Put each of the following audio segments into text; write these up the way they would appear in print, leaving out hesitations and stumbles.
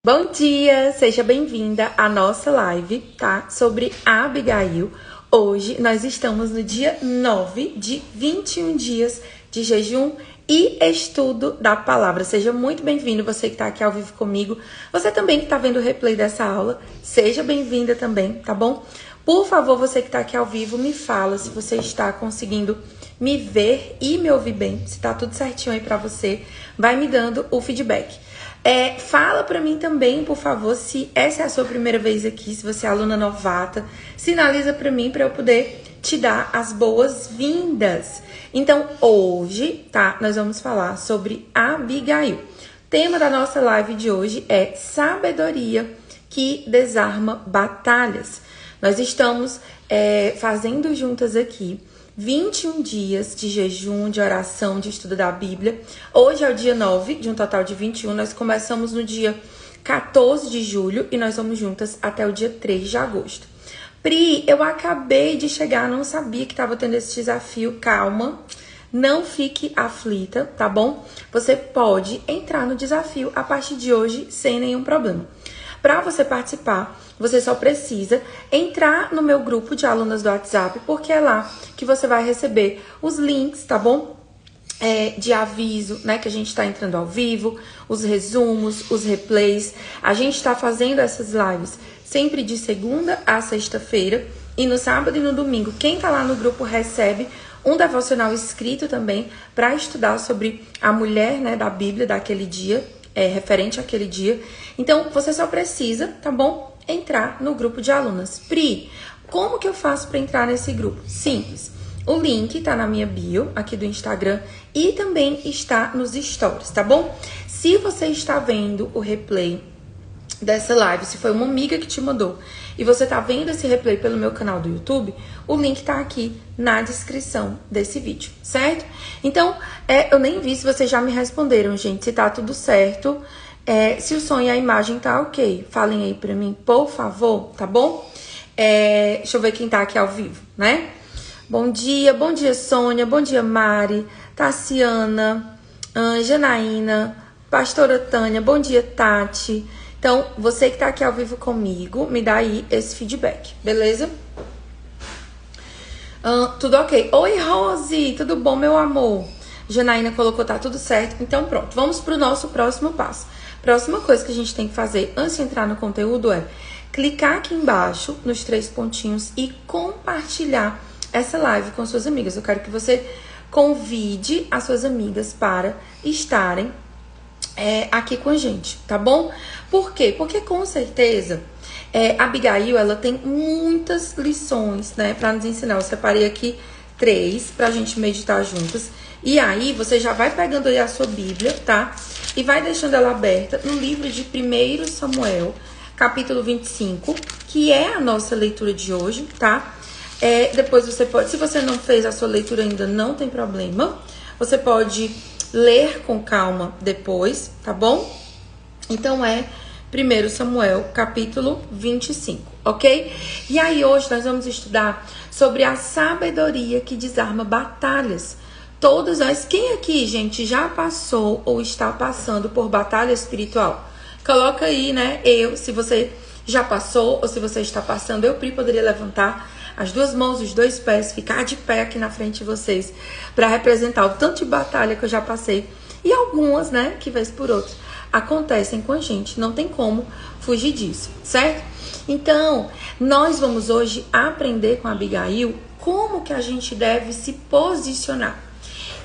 Bom dia, seja bem-vinda à nossa live, tá? Sobre Abigail. Hoje nós estamos no dia 9 de 21 dias de jejum e estudo da palavra. Seja muito bem-vindo, você que tá aqui ao vivo comigo. Você também que tá vendo o replay dessa aula, seja bem-vinda também, tá bom? Por favor, você que tá aqui ao vivo, me fala se você está conseguindo me ver e me ouvir bem, se tá tudo certinho aí pra você. Vai me dando o feedback. Fala pra mim também, por favor, se essa é a sua primeira vez aqui, se você é aluna novata, sinaliza pra mim pra eu poder te dar as boas-vindas. Então, hoje, tá, nós vamos falar sobre Abigail. O tema da nossa live de hoje é sabedoria que desarma batalhas. Nós estamos fazendo juntas aqui 21 dias de jejum, de oração, de estudo da Bíblia. Hoje é o dia 9 de um total de 21. Nós começamos no dia 14 de julho e nós vamos juntas até o dia 3 de agosto. Pri, eu acabei de chegar, não sabia que estava tendo esse desafio. Calma, não fique aflita, tá bom? Você pode entrar no desafio a partir de hoje sem nenhum problema. Para você participar, você só precisa entrar no meu grupo de alunas do WhatsApp, porque é lá que você vai receber os links, tá bom? De aviso, né? Que a gente tá entrando ao vivo, os resumos, os replays. A gente tá fazendo essas lives sempre de segunda a sexta-feira. E no sábado e no domingo, quem tá lá no grupo recebe um devocional escrito também para estudar sobre a mulher, né, da Bíblia daquele dia. Referente àquele dia. Então, você só precisa, tá bom? Entrar no grupo de alunas. Pri, como que eu faço para entrar nesse grupo? Simples. O link tá na minha bio, aqui do Instagram, e também está nos stories, tá bom? Se você está vendo o replay dessa live, se foi uma amiga que te mandou, e você tá vendo esse replay pelo meu canal do YouTube, o link tá aqui na descrição desse vídeo, certo? Então, eu nem vi se vocês já me responderam, gente, se tá tudo certo, se o som e a imagem tá ok. Falem aí pra mim, por favor, tá bom? Deixa eu ver quem tá aqui ao vivo, né? Bom dia Sônia, bom dia Mari, Tassiana, Janaína, Pastora Tânia, bom dia Tati. Então, você que tá aqui ao vivo comigo, me dá aí esse feedback, beleza? Tudo ok. Oi, Rose, tudo bom, meu amor? Janaína colocou, tá tudo certo. Então, pronto, vamos pro nosso próximo passo. Próxima coisa que a gente tem que fazer antes de entrar no conteúdo é clicar aqui embaixo, nos 3 pontinhos, e compartilhar essa live com suas amigas. Eu quero que você convide as suas amigas para estarem aqui com a gente, tá bom? Por quê? Porque com certeza a Abigail, ela tem muitas lições, né, pra nos ensinar. Eu separei aqui 3 pra gente meditar juntas. E aí, você já vai pegando aí a sua Bíblia, tá? E vai deixando ela aberta no livro de 1 Samuel, capítulo 25, que é a nossa leitura de hoje, tá? Depois você pode, se você não fez a sua leitura ainda, não tem problema. Você pode ler com calma depois, tá bom? Então 1 Samuel, capítulo 25, ok? E aí hoje nós vamos estudar sobre a sabedoria que desarma batalhas. Todos nós, quem aqui, gente, já passou ou está passando por batalha espiritual? Coloca aí, né, se você já passou ou se você está passando. Eu, Pri, poderia levantar as 2 mãos, os 2 pés, ficar de pé aqui na frente de vocês para representar o tanto de batalha que eu já passei. E algumas, né, que vez por outra, acontecem com a gente. Não tem como fugir disso, certo? Então, nós vamos hoje aprender com a Abigail como que a gente deve se posicionar.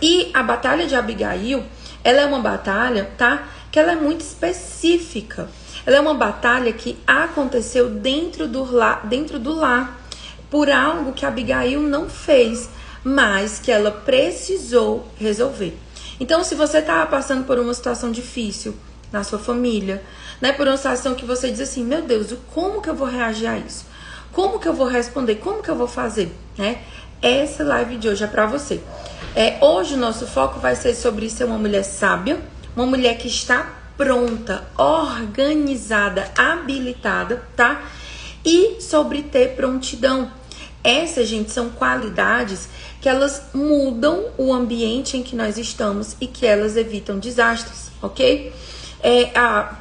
E a batalha de Abigail, ela é uma batalha, tá? Que ela é muito específica. Ela é uma batalha que aconteceu dentro do lar, por algo que Abigail não fez, mas que ela precisou resolver. Então, se você tá passando por uma situação difícil na sua família, né, por uma situação que você diz assim, meu Deus, como que eu vou reagir a isso? Como que eu vou responder? Como que eu vou fazer? Né? Essa live de hoje é pra você. Hoje o nosso foco vai ser sobre ser uma mulher sábia, uma mulher que está pronta, organizada, habilitada, tá? E sobre ter prontidão. Essas, gente, são qualidades que elas mudam o ambiente em que nós estamos e que elas evitam desastres, ok?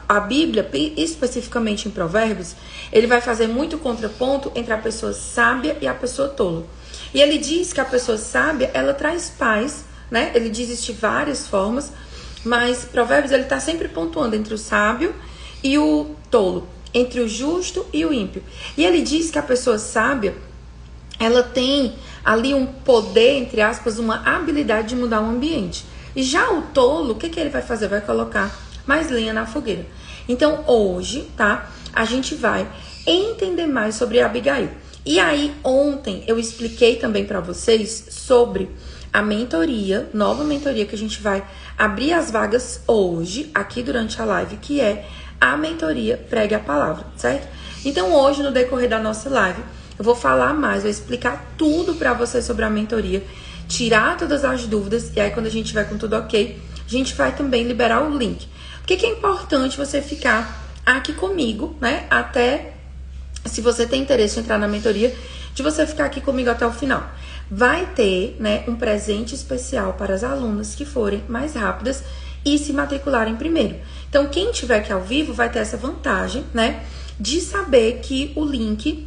A Bíblia, especificamente em Provérbios, ele vai fazer muito contraponto entre a pessoa sábia e a pessoa tola. E ele diz que a pessoa sábia, ela traz paz, né? Ele diz existir várias formas, mas Provérbios, ele está sempre pontuando entre o sábio e o tolo, entre o justo e o ímpio. E ele diz que a pessoa sábia, ela tem ali um poder, entre aspas, uma habilidade de mudar o ambiente. E já o tolo, o que ele vai fazer? Vai colocar mais lenha na fogueira. Então, hoje, tá? A gente vai entender mais sobre Abigail. E aí, ontem, eu expliquei também para vocês sobre a mentoria, nova mentoria que a gente vai abrir as vagas hoje, aqui durante a live, que é a mentoria Pregue a Palavra, certo? Então, hoje, no decorrer da nossa live, eu vou falar mais, vou explicar tudo para vocês sobre a mentoria, tirar todas as dúvidas, e aí quando a gente tiver com tudo ok, a gente vai também liberar o link. Por que é importante você ficar aqui comigo, né? Até, se você tem interesse em entrar na mentoria, de você ficar aqui comigo até o final. Vai ter, né, um presente especial para as alunas que forem mais rápidas e se matricularem primeiro. Então, quem estiver aqui ao vivo vai ter essa vantagem, né, de saber que o link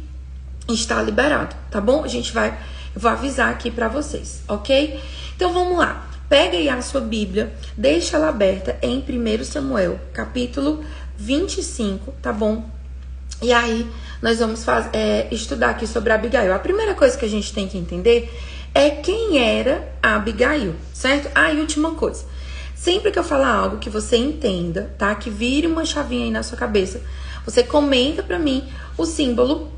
está liberado, tá bom? Eu vou avisar aqui pra vocês, ok? Então vamos lá, pega aí a sua Bíblia, deixa ela aberta em 1 Samuel, capítulo 25, tá bom? E aí nós vamos estudar aqui sobre Abigail. A primeira coisa que a gente tem que entender é quem era a Abigail, certo? E última coisa, sempre que eu falar algo que você entenda, tá? Que vire uma chavinha aí na sua cabeça, você comenta pra mim o símbolo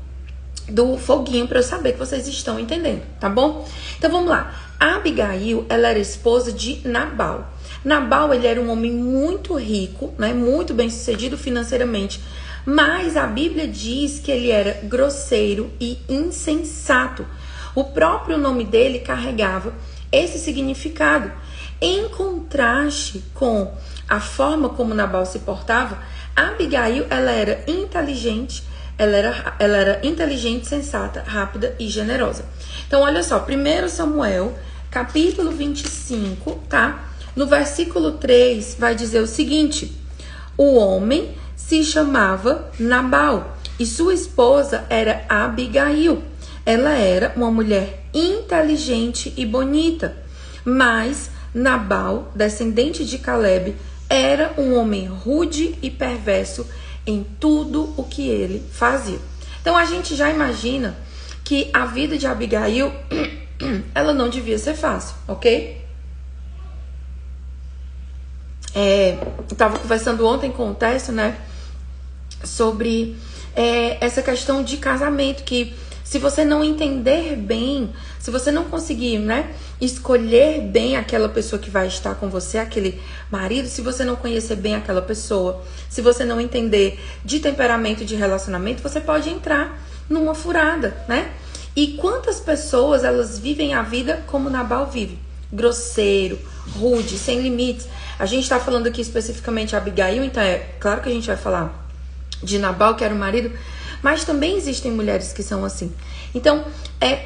do foguinho para eu saber que vocês estão entendendo, tá bom? Então vamos lá. A Abigail, ela era esposa de Nabal. Nabal, ele era um homem muito rico, né? Muito bem sucedido financeiramente, mas a Bíblia diz que ele era grosseiro e insensato. O próprio nome dele carregava esse significado. Em contraste com a forma como Nabal se portava, a Abigail, ela era inteligente. Ela era inteligente, sensata, rápida e generosa. Então, olha só, 1 Samuel, capítulo 25, tá? No versículo 3, vai dizer o seguinte: o homem se chamava Nabal e sua esposa era Abigail. Ela era uma mulher inteligente e bonita, mas Nabal, descendente de Caleb, era um homem rude e perverso em tudo o que ele fazia. Então a gente já imagina que a vida de Abigail, ela não devia ser fácil, ok? Eu tava conversando ontem com o Tércio, né, sobre essa questão de casamento, que se você não entender bem, se você não conseguir, né, escolher bem aquela pessoa que vai estar com você, aquele marido, se você não conhecer bem aquela pessoa, se você não entender de temperamento de relacionamento, você pode entrar numa furada, né? E quantas pessoas, elas vivem a vida como Nabal vive? Grosseiro, rude, sem limites. A gente tá falando aqui especificamente de Abigail, então é claro que a gente vai falar de Nabal, que era o marido, mas também existem mulheres que são assim. Então,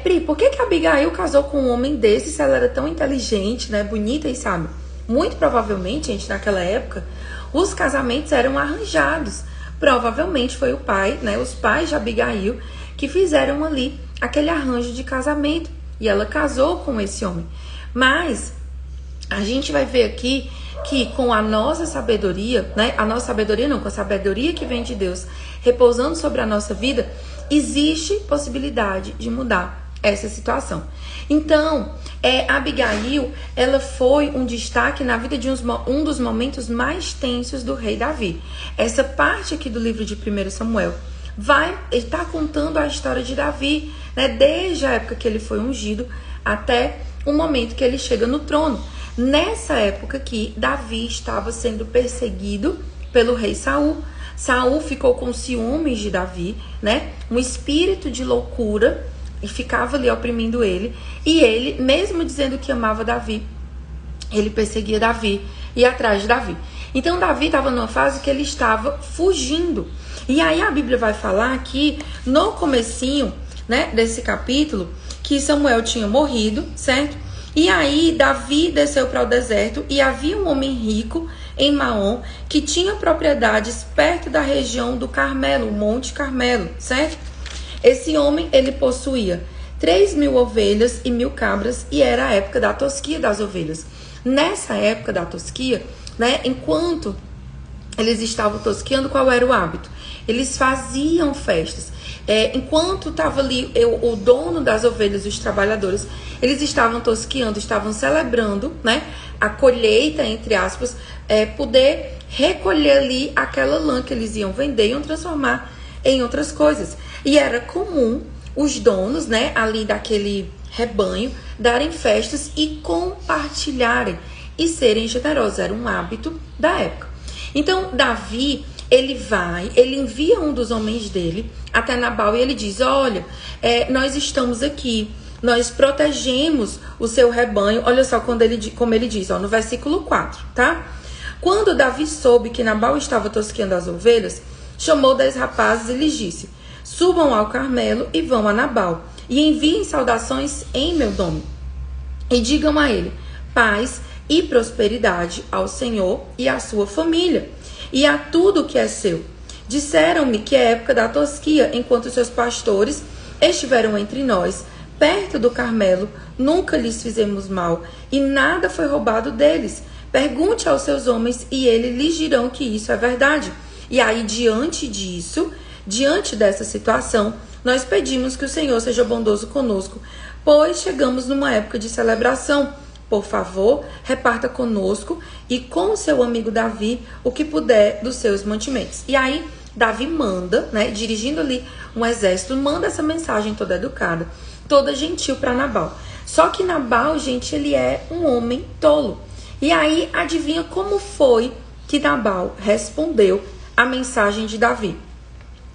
Pri, por que a Abigail casou com um homem desse se ela era tão inteligente, né, bonita e sábia? Muito provavelmente, gente, naquela época, os casamentos eram arranjados. Provavelmente foi o pai, né, os pais de Abigail, que fizeram ali aquele arranjo de casamento. E ela casou com esse homem. Mas a gente vai ver aqui que com a nossa sabedoria, né, a nossa sabedoria não, com a sabedoria que vem de Deus, repousando sobre a nossa vida, existe possibilidade de mudar essa situação. Então, Abigail, ela foi um destaque na vida de um dos momentos mais tensos do rei Davi. Essa parte aqui do livro de 1 Samuel está contando a história de Davi, né, desde a época que ele foi ungido até o momento que ele chega no trono. Nessa época que Davi estava sendo perseguido pelo rei Saul. Saul ficou com ciúmes de Davi, né? Um espírito de loucura, e ficava ali oprimindo ele. E ele, mesmo dizendo que amava Davi, ele perseguia Davi, ia atrás de Davi. Então Davi estava numa fase que ele estava fugindo. E aí a Bíblia vai falar aqui, no comecinho, né, desse capítulo, que Samuel tinha morrido, certo? E aí Davi desceu para o deserto e havia um homem rico em Maom, que tinha propriedades perto da região do Carmelo, o Monte Carmelo, certo? Esse homem, ele possuía 3.000 ovelhas e 1.000 cabras, e era a época da tosquia das ovelhas. Nessa época da tosquia, né, enquanto eles estavam tosqueando, qual era o hábito? Eles faziam festas. Enquanto estava ali o dono das ovelhas, os trabalhadores, eles estavam tosqueando, estavam celebrando, né, a colheita, entre aspas, poder recolher ali aquela lã que eles iam vender e iam transformar em outras coisas. E era comum os donos, né, ali daquele rebanho, darem festas e compartilharem e serem generosos. Era um hábito da época. Então, Davi, ele envia um dos homens dele até Nabal e ele diz: olha, nós estamos aqui, nós protegemos o seu rebanho. Olha só como ele diz, ó, no versículo 4, tá? Quando Davi soube que Nabal estava tosqueando as ovelhas, chamou 10 rapazes e lhes disse: subam ao Carmelo e vão a Nabal, e enviem saudações em meu nome. E digam a ele: paz e prosperidade ao Senhor e à sua família, e a tudo que é seu. Disseram-me que é época da tosquia, enquanto seus pastores estiveram entre nós, perto do Carmelo, nunca lhes fizemos mal, e nada foi roubado deles. Pergunte aos seus homens, e eles lhes dirão que isso é verdade. E aí, diante dessa situação, nós pedimos que o Senhor seja bondoso conosco, pois chegamos numa época de celebração. Por favor, reparta conosco e com o seu amigo Davi o que puder dos seus mantimentos. E aí, Davi manda, né, dirigindo ali um exército, manda essa mensagem toda educada, toda gentil para Nabal. Só que Nabal, gente, ele é um homem tolo. E aí, adivinha como foi que Nabal respondeu a mensagem de Davi?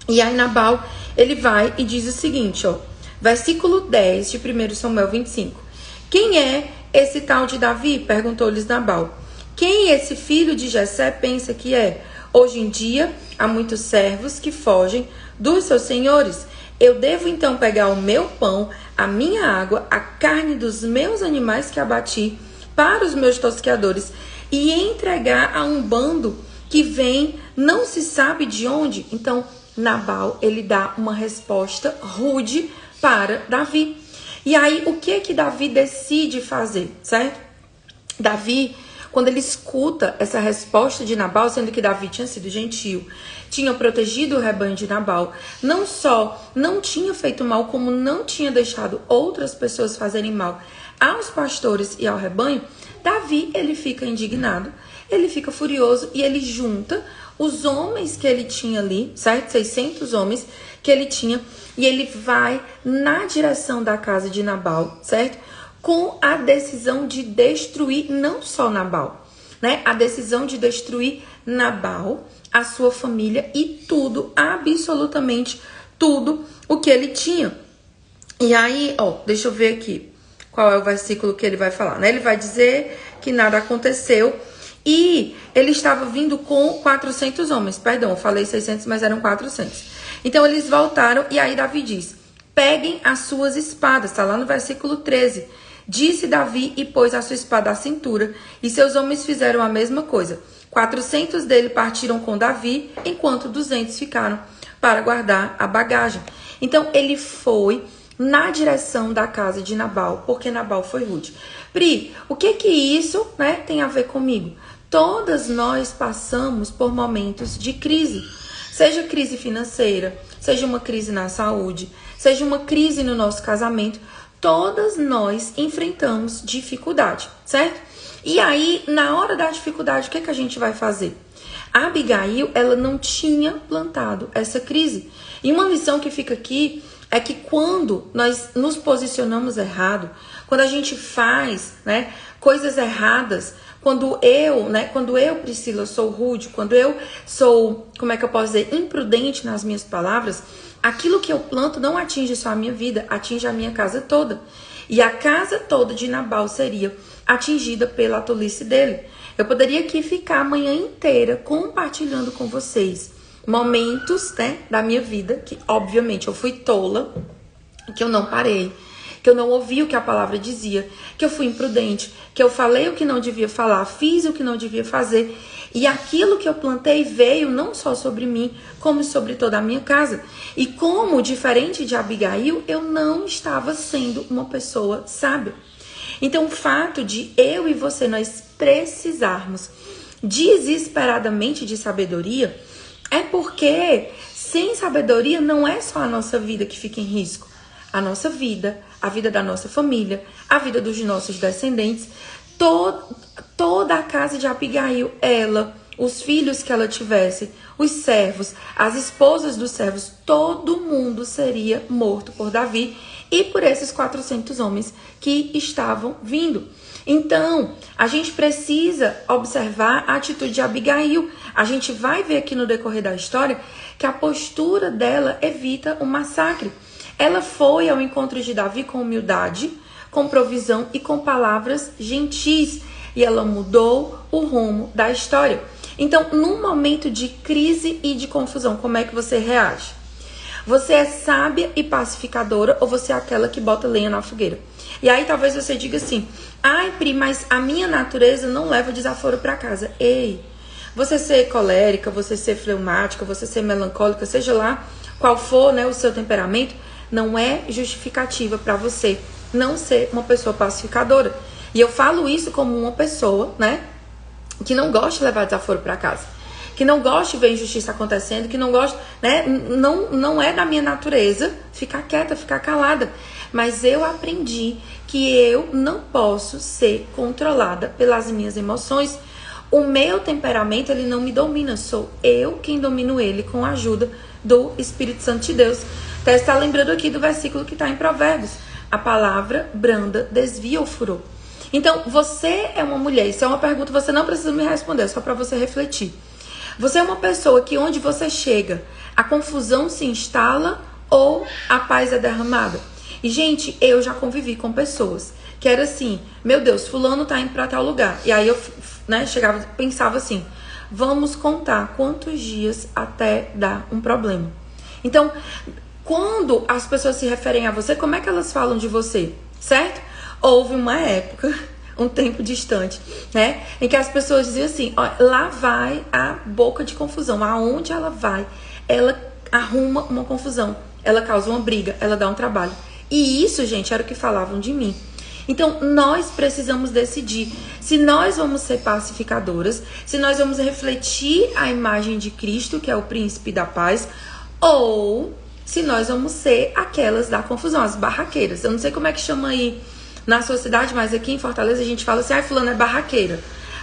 E aí Nabal, ele vai e diz o seguinte, ó, versículo 10 de 1 Samuel 25. Quem é esse tal de Davi? Perguntou-lhes Nabal. Quem esse filho de Jessé pensa que é? Hoje em dia, há muitos servos que fogem dos seus senhores. Eu devo então pegar o meu pão, a minha água, a carne dos meus animais que abati para os meus tosqueadores e entregar a um bando que vem, não se sabe de onde? Então, Nabal, ele dá uma resposta rude para Davi. E aí, o que Davi decide fazer, certo? Davi, quando ele escuta essa resposta de Nabal, sendo que Davi tinha sido gentil, tinha protegido o rebanho de Nabal, não só não tinha feito mal, como não tinha deixado outras pessoas fazerem mal aos pastores e ao rebanho, Davi, ele fica indignado, ele fica furioso e ele junta os homens que ele tinha ali, certo? 600 homens que ele tinha, e ele vai na direção da casa de Nabal, certo? Com a decisão de destruir não só Nabal, né? A decisão de destruir Nabal, a sua família e tudo, absolutamente tudo o que ele tinha. E aí, ó, deixa eu ver aqui qual é o versículo que ele vai falar, né? Ele vai dizer que nada aconteceu e ele estava vindo com 400 homens. Perdão, eu falei 600, mas eram 400. Então eles voltaram e aí Davi diz: peguem as suas espadas, tá lá no versículo 13. Disse Davi e pôs a sua espada à cintura, e seus homens fizeram a mesma coisa. 400 dele partiram com Davi, enquanto 200 ficaram para guardar a bagagem. Então ele foi na direção da casa de Nabal, porque Nabal foi rude. Pri, o que isso, né, tem a ver comigo? Todas nós passamos por momentos de crise. Seja crise financeira, seja uma crise na saúde, seja uma crise no nosso casamento, todas nós enfrentamos dificuldade, certo? E aí, na hora da dificuldade, o que a gente vai fazer? A Abigail, ela não tinha plantado essa crise. E uma lição que fica aqui é que quando nós nos posicionamos errado, quando a gente faz, né, coisas erradas, quando eu, Priscila, sou rude, quando eu sou, como é que eu posso dizer, imprudente nas minhas palavras, aquilo que eu planto não atinge só a minha vida, atinge a minha casa toda. E a casa toda de Nabal seria atingida pela tolice dele. Eu poderia aqui ficar a manhã inteira compartilhando com vocês momentos, né, da minha vida, que obviamente eu fui tola, que eu não parei, que eu não ouvi o que a palavra dizia, que eu fui imprudente, que eu falei o que não devia falar, fiz o que não devia fazer. E aquilo que eu plantei veio não só sobre mim, como sobre toda a minha casa. E como, diferente de Abigail, eu não estava sendo uma pessoa sábia. Então, o fato de eu e você, nós precisarmos desesperadamente de sabedoria, é porque sem sabedoria não é só a nossa vida que fica em risco. A nossa vida, a vida da nossa família, a vida dos nossos descendentes, toda a casa de Abigail, ela, os filhos que ela tivesse, os servos, as esposas dos servos, todo mundo seria morto por Davi e por esses 400 homens que estavam vindo. Então, a gente precisa observar a atitude de Abigail. A gente vai ver aqui no decorrer da história que a postura dela evita o massacre. Ela foi ao encontro de Davi com humildade, com provisão e com palavras gentis. E ela mudou o rumo da história. Então, num momento de crise e de confusão, como é que você reage? Você é sábia e pacificadora ou você é aquela que bota lenha na fogueira? E aí talvez você diga assim, ai Pri, mas a minha natureza não leva desaforo para casa. Ei, você ser colérica, você ser fleumática, você ser melancólica, seja lá qual for, né, o seu temperamento, não é justificativa para você não ser uma pessoa pacificadora. E eu falo isso como uma pessoa, né, que não gosta de levar desaforo para casa, que não gosta de ver injustiça acontecendo, que não gosta, né, não é da minha natureza ficar quieta, ficar calada. Mas eu aprendi que eu não posso ser controlada pelas minhas emoções. O meu temperamento, ele não me domina, sou eu quem domino ele com a ajuda do Espírito Santo de Deus. Até está lembrando aqui do versículo que está em Provérbios. A palavra branda desvia o furor. Então, você é uma mulher, isso é uma pergunta que você não precisa me responder, só para você refletir. Você é uma pessoa que onde você chega, a confusão se instala ou a paz é derramada? E, gente, eu já convivi com pessoas que era assim, meu Deus, fulano tá indo pra tal lugar. E aí eu, né, chegava, pensava assim, vamos contar quantos dias até dar um problema. Então, quando as pessoas se referem a você, como é que elas falam de você, certo? Houve uma época, um tempo distante, né, em que as pessoas diziam assim, ó, lá vai a boca de confusão, aonde ela vai, ela arruma uma confusão, ela causa uma briga, ela dá um trabalho. E isso, gente, era o que falavam de mim. Então, nós precisamos decidir se nós vamos ser pacificadoras, se nós vamos refletir a imagem de Cristo, que é o príncipe da paz, ou se nós vamos ser aquelas da confusão, as barraqueiras. Eu não sei como é que chama aí na sua cidade, mas aqui em Fortaleza a gente fala assim, fulano é barraqueira.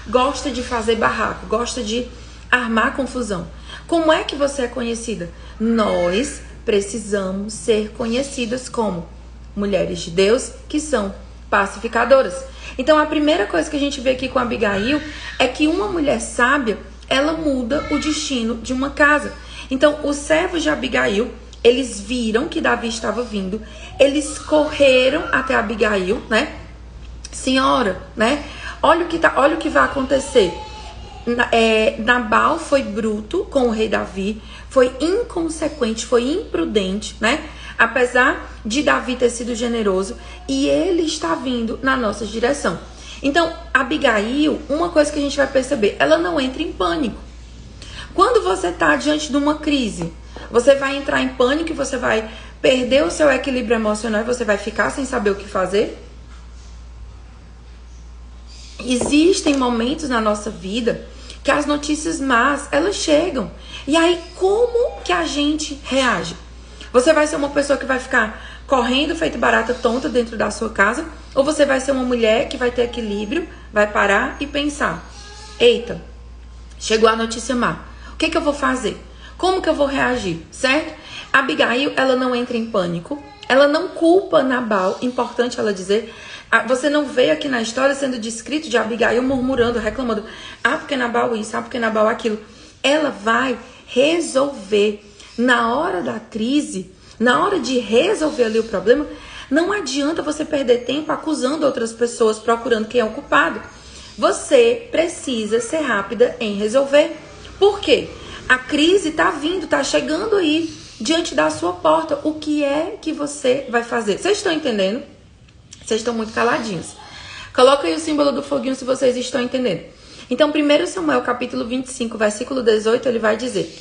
Gosta de fazer barraco, gosta de armar confusão. Como é que você é conhecida? Nós precisamos ser conhecidas como mulheres de Deus que são pacificadoras. Então, a primeira coisa que a gente vê aqui com a Abigail é que uma mulher sábia, ela muda o destino de uma casa. Então, os servos de Abigail, eles viram que Davi estava vindo, eles correram até Abigail, né? Senhora, né? Olha o que vai acontecer. Nabal foi bruto com o rei Davi, foi inconsequente, foi imprudente, né? Apesar de Davi ter sido generoso, e ele está vindo na nossa direção. Então, Abigail, uma coisa que a gente vai perceber, ela não entra em pânico. Quando você está diante de uma crise, você vai entrar em pânico e você vai perder o seu equilíbrio emocional e você vai ficar sem saber o que fazer? Existem momentos na nossa vida que as notícias más, elas chegam. E aí, como que a gente reage? Você vai ser uma pessoa que vai ficar correndo feito barata tonta dentro da sua casa? Ou você vai ser uma mulher que vai ter equilíbrio, vai parar e pensar, eita, chegou a notícia má, o que eu vou fazer? Como que eu vou reagir, certo? Abigail, ela não entra em pânico, ela não culpa Nabal, importante ela dizer. Você não vê aqui na história sendo descrito de Abigail murmurando, reclamando, porque Nabal isso, porque Nabal aquilo. Ela vai resolver. Na hora da crise, na hora de resolver ali o problema, não adianta você perder tempo acusando outras pessoas, procurando quem é o culpado. Você precisa ser rápida em resolver. Por quê? A crise está vindo, está chegando aí, diante da sua porta. O que é que você vai fazer? Vocês estão entendendo? Vocês estão muito caladinhos. Coloca aí o símbolo do foguinho se vocês estão entendendo. Então, 1 Samuel, capítulo 25, versículo 18, ele vai dizer: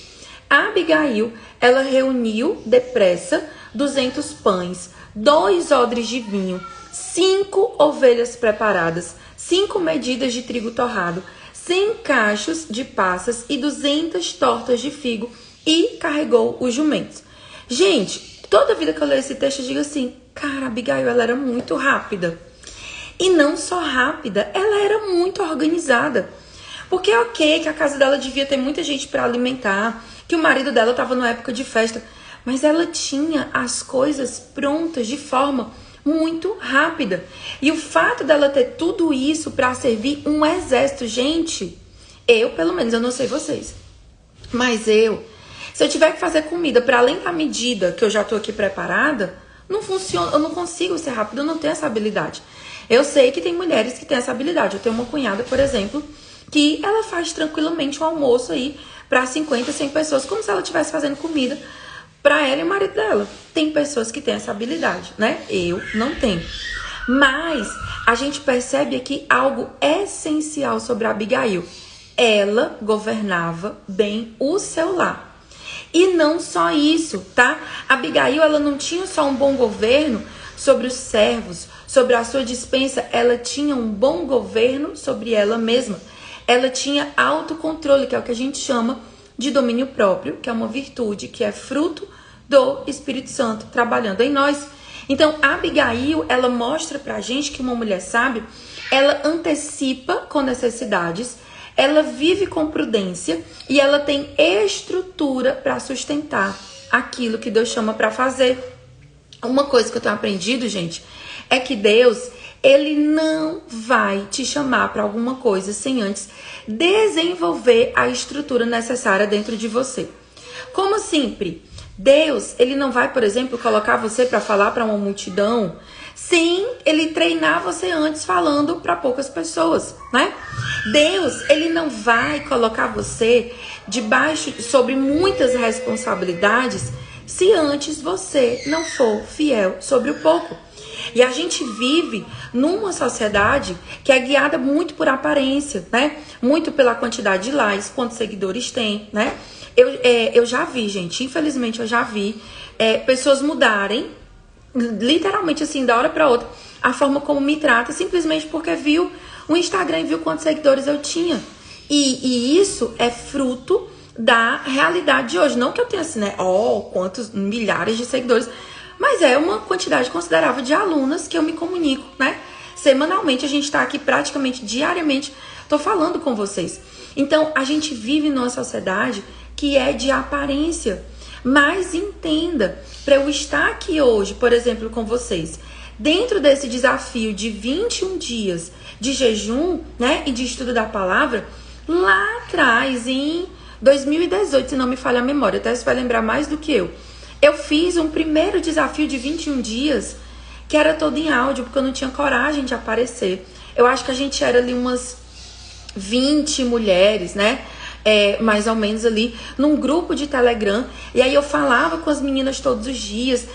a Abigail, ela reuniu depressa 200 pães, 2 odres de vinho, 5 ovelhas preparadas, 5 medidas de trigo torrado, 100 cachos de passas e 200 tortas de figo, e carregou os jumentos. Gente, toda vida que eu leio esse texto, eu digo assim: cara, a Abigail, ela era muito rápida. E não só rápida, ela era muito organizada. Porque ok, que a casa dela devia ter muita gente para alimentar, que o marido dela estava numa época de festa, mas ela tinha as coisas prontas de forma muito rápida. E o fato dela ter tudo isso para servir um exército, gente, eu, pelo menos, eu não sei vocês, mas se eu tiver que fazer comida para além da medida que eu já tô aqui preparada, não funciona, eu não consigo ser rápida, eu não tenho essa habilidade. Eu sei que tem mulheres que têm essa habilidade. Eu tenho uma cunhada, por exemplo, que ela faz tranquilamente um almoço aí para 50, 100 pessoas, como se ela estivesse fazendo comida para ela e o marido dela. Tem pessoas que têm essa habilidade, né? Eu não tenho. Mas a gente percebe aqui algo essencial sobre a Abigail. Ela governava bem o seu lar. E não só isso, tá? A Abigail, ela não tinha só um bom governo sobre os servos, sobre a sua despensa, ela tinha um bom governo sobre ela mesma. Ela tinha autocontrole, que é o que a gente chama de domínio próprio, que é uma virtude, que é fruto do Espírito Santo trabalhando em nós. Então, a Abigail, ela mostra pra gente que uma mulher sábia, ela antecipa com necessidades, ela vive com prudência e ela tem estrutura para sustentar aquilo que Deus chama para fazer. Uma coisa que eu tenho aprendido, gente, é que Deus, ele não vai te chamar para alguma coisa sem antes desenvolver a estrutura necessária dentro de você. Como sempre, Deus, ele não vai, por exemplo, colocar você para falar para uma multidão sem ele treinar você antes falando para poucas pessoas, né? Deus, ele não vai colocar você sobre muitas responsabilidades se antes você não for fiel sobre o pouco. E a gente vive numa sociedade que é guiada muito por aparência, né? Muito pela quantidade de likes, quantos seguidores tem, né? Eu já vi, gente, infelizmente eu já vi pessoas mudarem, literalmente assim, da hora pra outra, a forma como me trata, simplesmente porque viu o Instagram e viu quantos seguidores eu tinha. E isso é fruto da realidade de hoje. Não que eu tenha assim, né? Quantos milhares de seguidores. Mas é uma quantidade considerável de alunas que eu me comunico, né? Semanalmente, a gente tá aqui praticamente diariamente, tô falando com vocês. Então, a gente vive numa sociedade que é de aparência. Mas entenda, para eu estar aqui hoje, por exemplo, com vocês, dentro desse desafio de 21 dias de jejum, né, e de estudo da palavra, lá atrás, em 2018, se não me falha a memória, até você vai lembrar mais do que eu fiz um primeiro desafio de 21 dias, que era todo em áudio, porque eu não tinha coragem de aparecer. Eu acho que a gente era ali umas 20 mulheres, né? Mais ou menos ali, num grupo de Telegram. E aí eu falava com as meninas todos os dias.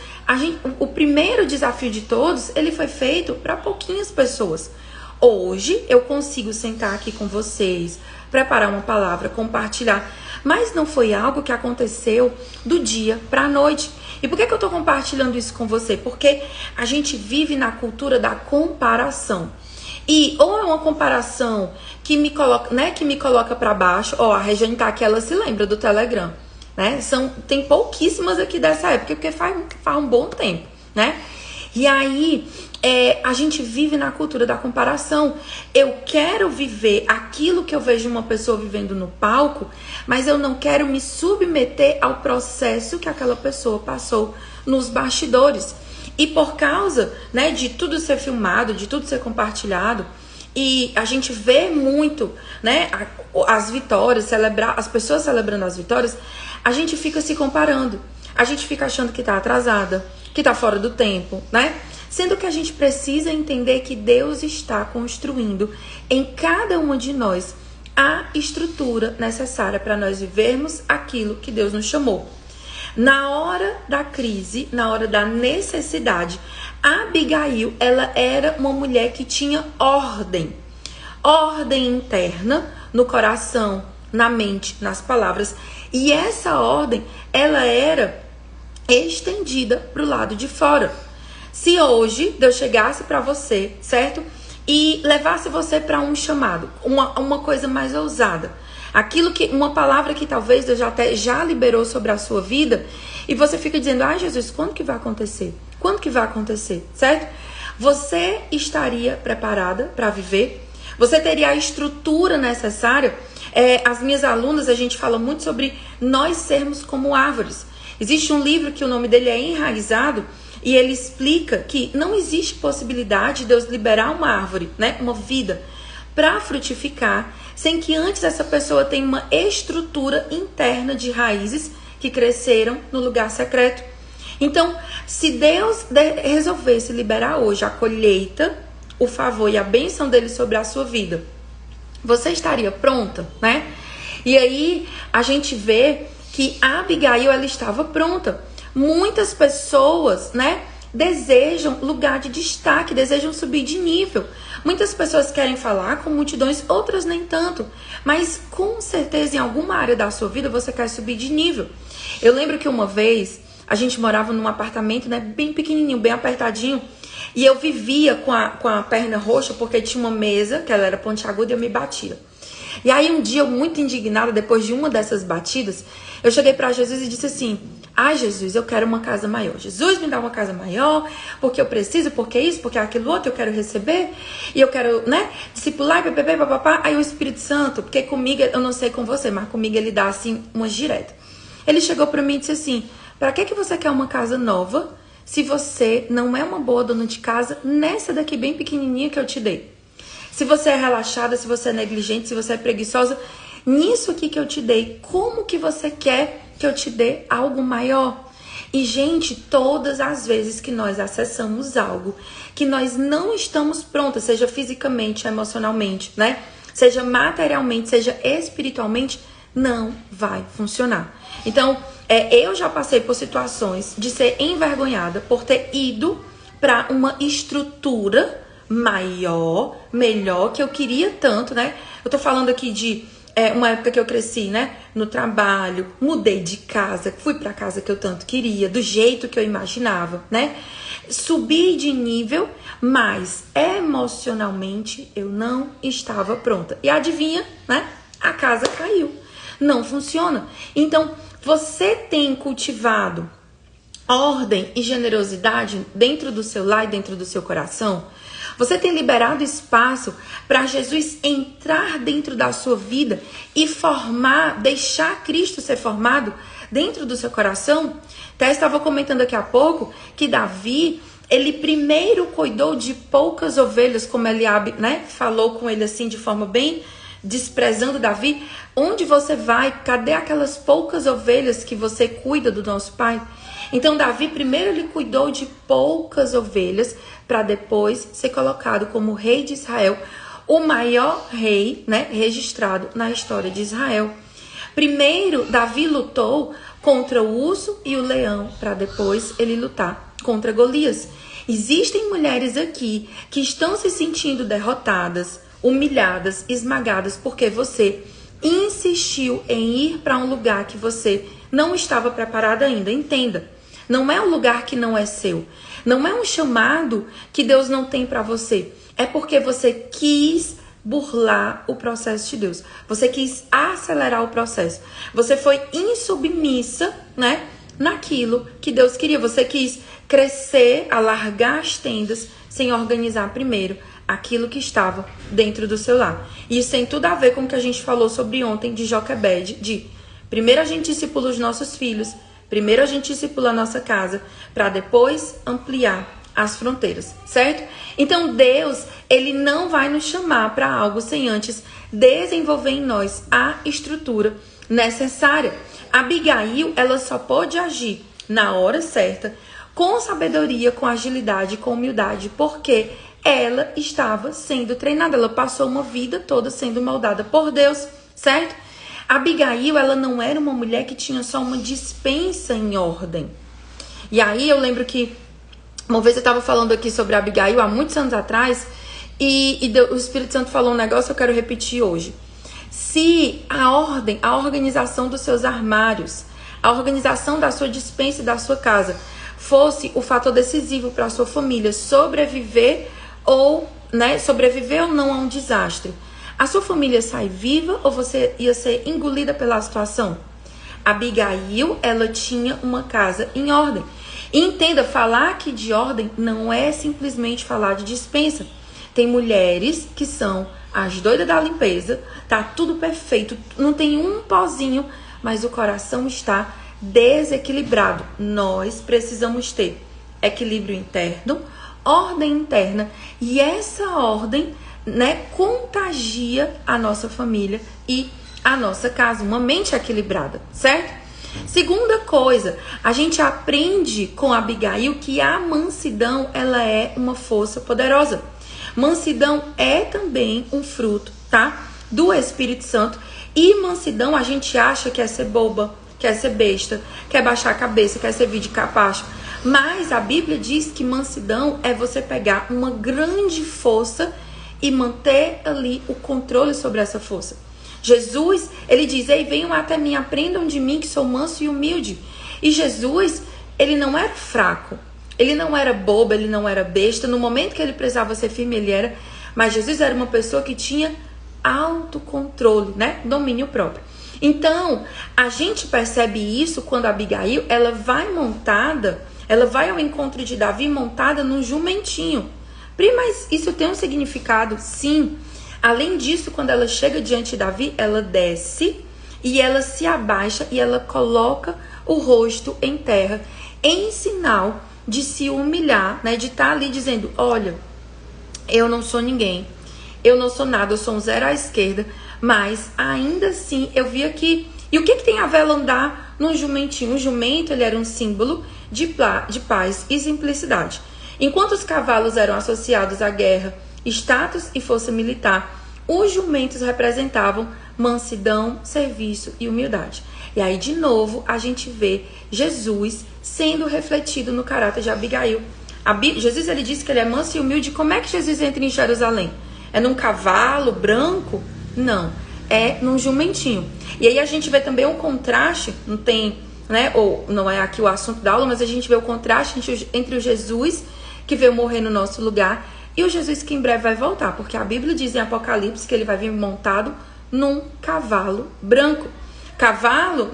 O primeiro desafio de todos, ele foi feito para pouquinhas pessoas. Hoje eu consigo sentar aqui com vocês, preparar uma palavra, compartilhar. Mas não foi algo que aconteceu do dia para a noite. E por que eu tô compartilhando isso com você? Porque a gente vive na cultura da comparação. E ou é uma comparação que me coloca, né, que me coloca para baixo. A Regiane tá aqui, ela se lembra do Telegram, né? Tem pouquíssimas aqui dessa época, porque faz um bom tempo, né? E aí, a gente vive na cultura da comparação. Eu quero viver aquilo que eu vejo uma pessoa vivendo no palco, mas eu não quero me submeter ao processo que aquela pessoa passou nos bastidores. E por causa, né, de tudo ser filmado, de tudo ser compartilhado, e a gente vê muito, né, as vitórias, as pessoas celebrando as vitórias, a gente fica se comparando. A gente fica achando que tá atrasada, que tá fora do tempo, né? Sendo que a gente precisa entender que Deus está construindo em cada uma de nós a estrutura necessária para nós vivermos aquilo que Deus nos chamou. Na hora da crise, na hora da necessidade, A Abigail, ela era uma mulher que tinha ordem. Ordem interna no coração, na mente, nas palavras. E essa ordem, ela era estendida para o lado de fora. Se hoje Deus chegasse para você, certo? E levasse você para um chamado, uma coisa mais ousada. Aquilo que, uma palavra que talvez Deus já liberou sobre a sua vida, e você fica dizendo, ai Jesus, quando que vai acontecer? Quando que vai acontecer? Certo? Você estaria preparada para viver? Você teria a estrutura necessária? As minhas alunas, a gente fala muito sobre nós sermos como árvores. Existe um livro que o nome dele é Enraizado, e ele explica que não existe possibilidade de Deus liberar uma árvore, né, uma vida, para frutificar, sem que antes essa pessoa tenha uma estrutura interna de raízes que cresceram no lugar secreto. Então, se Deus resolvesse liberar hoje a colheita, o favor e a bênção dele sobre a sua vida, você estaria pronta, né? E aí a gente vê que a Abigail, ela estava pronta. Muitas pessoas, né, desejam lugar de destaque, desejam subir de nível. Muitas pessoas querem falar com multidões, outras nem tanto. Mas com certeza em alguma área da sua vida você quer subir de nível. Eu lembro que uma vez a gente morava num apartamento, né, bem pequenininho, bem apertadinho. E eu vivia com a perna roxa porque tinha uma mesa, que ela era pontiaguda, e eu me batia. E aí um dia, eu muito indignada, depois de uma dessas batidas, eu cheguei para Jesus e disse assim, ai Jesus, eu quero uma casa maior. Jesus, me dá uma casa maior, porque eu preciso, porque isso, porque aquilo outro, eu quero receber, e eu quero, né, discipular, papapá. Aí o Espírito Santo, porque comigo, eu não sei com você, mas comigo ele dá assim, umas diretas. Ele chegou para mim e disse assim, para que você quer uma casa nova, se você não é uma boa dona de casa nessa daqui bem pequenininha que eu te dei? Se você é relaxada, se você é negligente, se você é preguiçosa, nisso aqui que eu te dei, como que você quer que eu te dê algo maior? E, gente, todas as vezes que nós acessamos algo que nós não estamos prontas, seja fisicamente, emocionalmente, né? Seja materialmente, seja espiritualmente, não vai funcionar. Então, eu já passei por situações de ser envergonhada por ter ido para uma estrutura maior, melhor, que eu queria tanto, né? Eu tô falando aqui de uma época que eu cresci, né? No trabalho, mudei de casa, fui pra casa que eu tanto queria, do jeito que eu imaginava, né? Subi de nível, mas emocionalmente eu não estava pronta. E adivinha, né? A casa caiu. Não funciona. Então, você tem cultivado ordem e generosidade dentro do seu lar e dentro do seu coração? Você tem liberado espaço para Jesus entrar dentro da sua vida e formar, deixar Cristo ser formado dentro do seu coração? Até estava comentando aqui há pouco que Davi, ele primeiro cuidou de poucas ovelhas, como Eliabe, né, falou com ele assim de forma bem desprezando Davi. Onde você vai? Cadê aquelas poucas ovelhas que você cuida do nosso pai? Então Davi primeiro ele cuidou de poucas ovelhas para depois ser colocado como rei de Israel, o maior rei, né, registrado na história de Israel. Primeiro Davi lutou contra o urso e o leão para depois ele lutar contra Golias. Existem mulheres aqui que estão se sentindo derrotadas, humilhadas, esmagadas porque você insistiu em ir para um lugar que você não estava preparada ainda. Entenda, não é um lugar que não é seu, não é um chamado que Deus não tem para você, é porque você quis burlar o processo de Deus, você quis acelerar o processo, você foi insubmissa, né, naquilo que Deus queria, você quis crescer, alargar as tendas sem organizar primeiro aquilo que estava dentro do seu lar. E isso tem tudo a ver com o que a gente falou sobre ontem de Joquebede, de primeiro a gente discipula os nossos filhos, primeiro a gente discipula a nossa casa, para depois ampliar as fronteiras, certo? Então Deus, ele não vai nos chamar para algo sem antes desenvolver em nós a estrutura necessária. Abigail, ela só pode agir na hora certa, com sabedoria, com agilidade, com humildade, porque ela estava sendo treinada, ela passou uma vida toda sendo moldada por Deus, certo? Abigail, ela não era uma mulher que tinha só uma despensa em ordem. E aí eu lembro que Uma vez eu estava falando aqui sobre a Abigail, há muitos anos atrás, o Espírito Santo falou um negócio que eu quero repetir hoje. Se a organização dos seus armários, a organização da sua despensa e da sua casa fosse o fator decisivo para a sua família sobreviver ou não a um desastre, a sua família sai viva ou você ia ser engolida pela situação? Abigail, ela tinha uma casa em ordem. E entenda, falar aqui de ordem não é simplesmente falar de despensa. Tem mulheres que são as doidas da limpeza, tá tudo perfeito, não tem um pozinho, mas o coração está desequilibrado. Nós precisamos ter equilíbrio interno, ordem interna, e essa ordem, contagia a nossa família e a nossa casa, uma mente equilibrada, certo? Segunda coisa, a gente aprende com Abigail que a mansidão, ela é uma força poderosa. Mansidão é também um fruto, tá? Do Espírito Santo. E mansidão a gente acha que é ser boba, quer ser besta, quer baixar a cabeça, quer ser de capacho. Mas a Bíblia diz que mansidão é você pegar uma grande força e manter ali o controle sobre essa força. Jesus, ele diz, ei, venham até mim, aprendam de mim que sou manso e humilde. E Jesus, ele não era fraco, ele não era bobo, ele não era besta. No momento que ele precisava ser firme, ele era. Mas Jesus era uma pessoa que tinha autocontrole, domínio próprio. Então, a gente percebe isso quando a Abigail, ela vai ao encontro de Davi montada num jumentinho. Mas isso tem um significado? Sim. Além disso, quando ela chega diante de Davi, ela desce e ela se abaixa e ela coloca o rosto em terra, em sinal de se humilhar, de estar ali dizendo, olha, eu não sou ninguém, eu não sou nada, eu sou um zero à esquerda, mas ainda assim eu vi aqui. E o que tem a ver ela andar num jumentinho? O jumento, ele era um símbolo de paz e simplicidade. Enquanto os cavalos eram associados à guerra, status e força militar, os jumentos representavam mansidão, serviço e humildade. E aí, de novo, a gente vê Jesus sendo refletido no caráter de Abigail. Jesus, ele disse que ele é manso e humilde. Como é que Jesus entra em Jerusalém? É num cavalo branco? Não, é num jumentinho. E aí a gente vê também um contraste, não tem, ou não é aqui o assunto da aula, mas a gente vê o contraste entre o Jesus que veio morrer no nosso lugar e o Jesus que em breve vai voltar, porque a Bíblia diz em Apocalipse que ele vai vir montado num cavalo branco. Cavalo,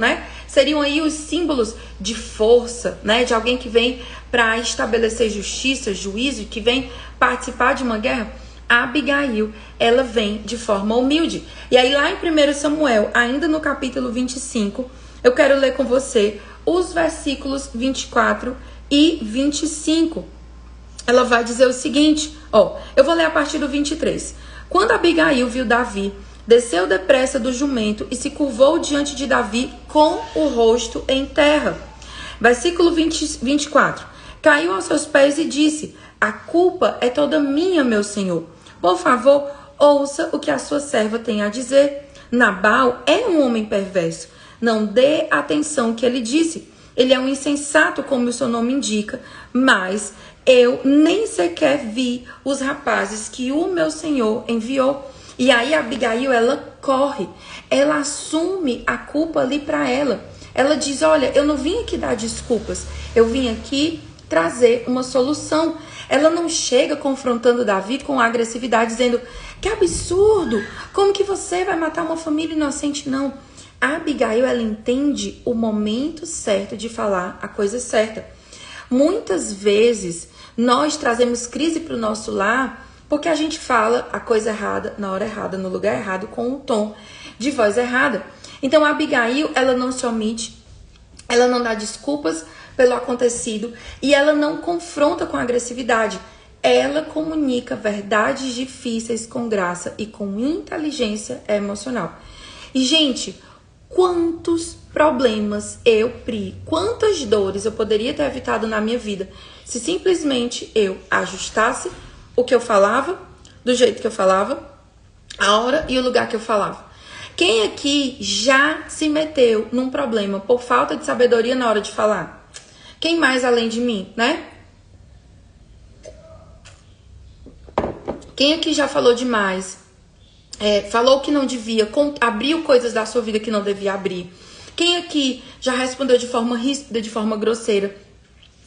seriam aí os símbolos de força, de alguém que vem para estabelecer justiça, juízo, que vem participar de uma guerra. A Abigail, ela vem de forma humilde. E aí lá em 1 Samuel, ainda no capítulo 25, eu quero ler com você os versículos 24 e 25. Ela vai dizer o seguinte, eu vou ler a partir do 23. Quando Abigail viu Davi, desceu depressa do jumento e se curvou diante de Davi com o rosto em terra. Versículo 24. Caiu aos seus pés e disse, a culpa é toda minha, meu senhor. Por favor, ouça o que a sua serva tem a dizer. Nabal é um homem perverso. Não dê atenção que ele disse. Ele é um insensato, como o seu nome indica, mas eu nem sequer vi os rapazes que o meu senhor enviou. E aí a Abigail, ela corre, ela assume a culpa ali para ela. Ela diz, olha, eu não vim aqui dar desculpas, eu vim aqui trazer uma solução. Ela não chega confrontando Davi com agressividade, dizendo, que absurdo, como que você vai matar uma família inocente? Não. A Abigail, ela entende o momento certo de falar a coisa certa. Muitas vezes, nós trazemos crise para o nosso lar porque a gente fala a coisa errada, na hora errada, no lugar errado, com um tom de voz errada. Então, a Abigail, ela não se omite, ela não dá desculpas pelo acontecido e ela não confronta com agressividade. Ela comunica verdades difíceis com graça e com inteligência emocional. E, gente, quantos problemas quantas dores eu poderia ter evitado na minha vida se simplesmente eu ajustasse o que eu falava, do jeito que eu falava, a hora e o lugar que eu falava. Quem aqui já se meteu num problema por falta de sabedoria na hora de falar? Quem mais além de mim, Quem aqui já falou demais? Falou que não devia, abriu coisas da sua vida que não devia abrir? Quem aqui já respondeu de forma ríspida, de forma grosseira,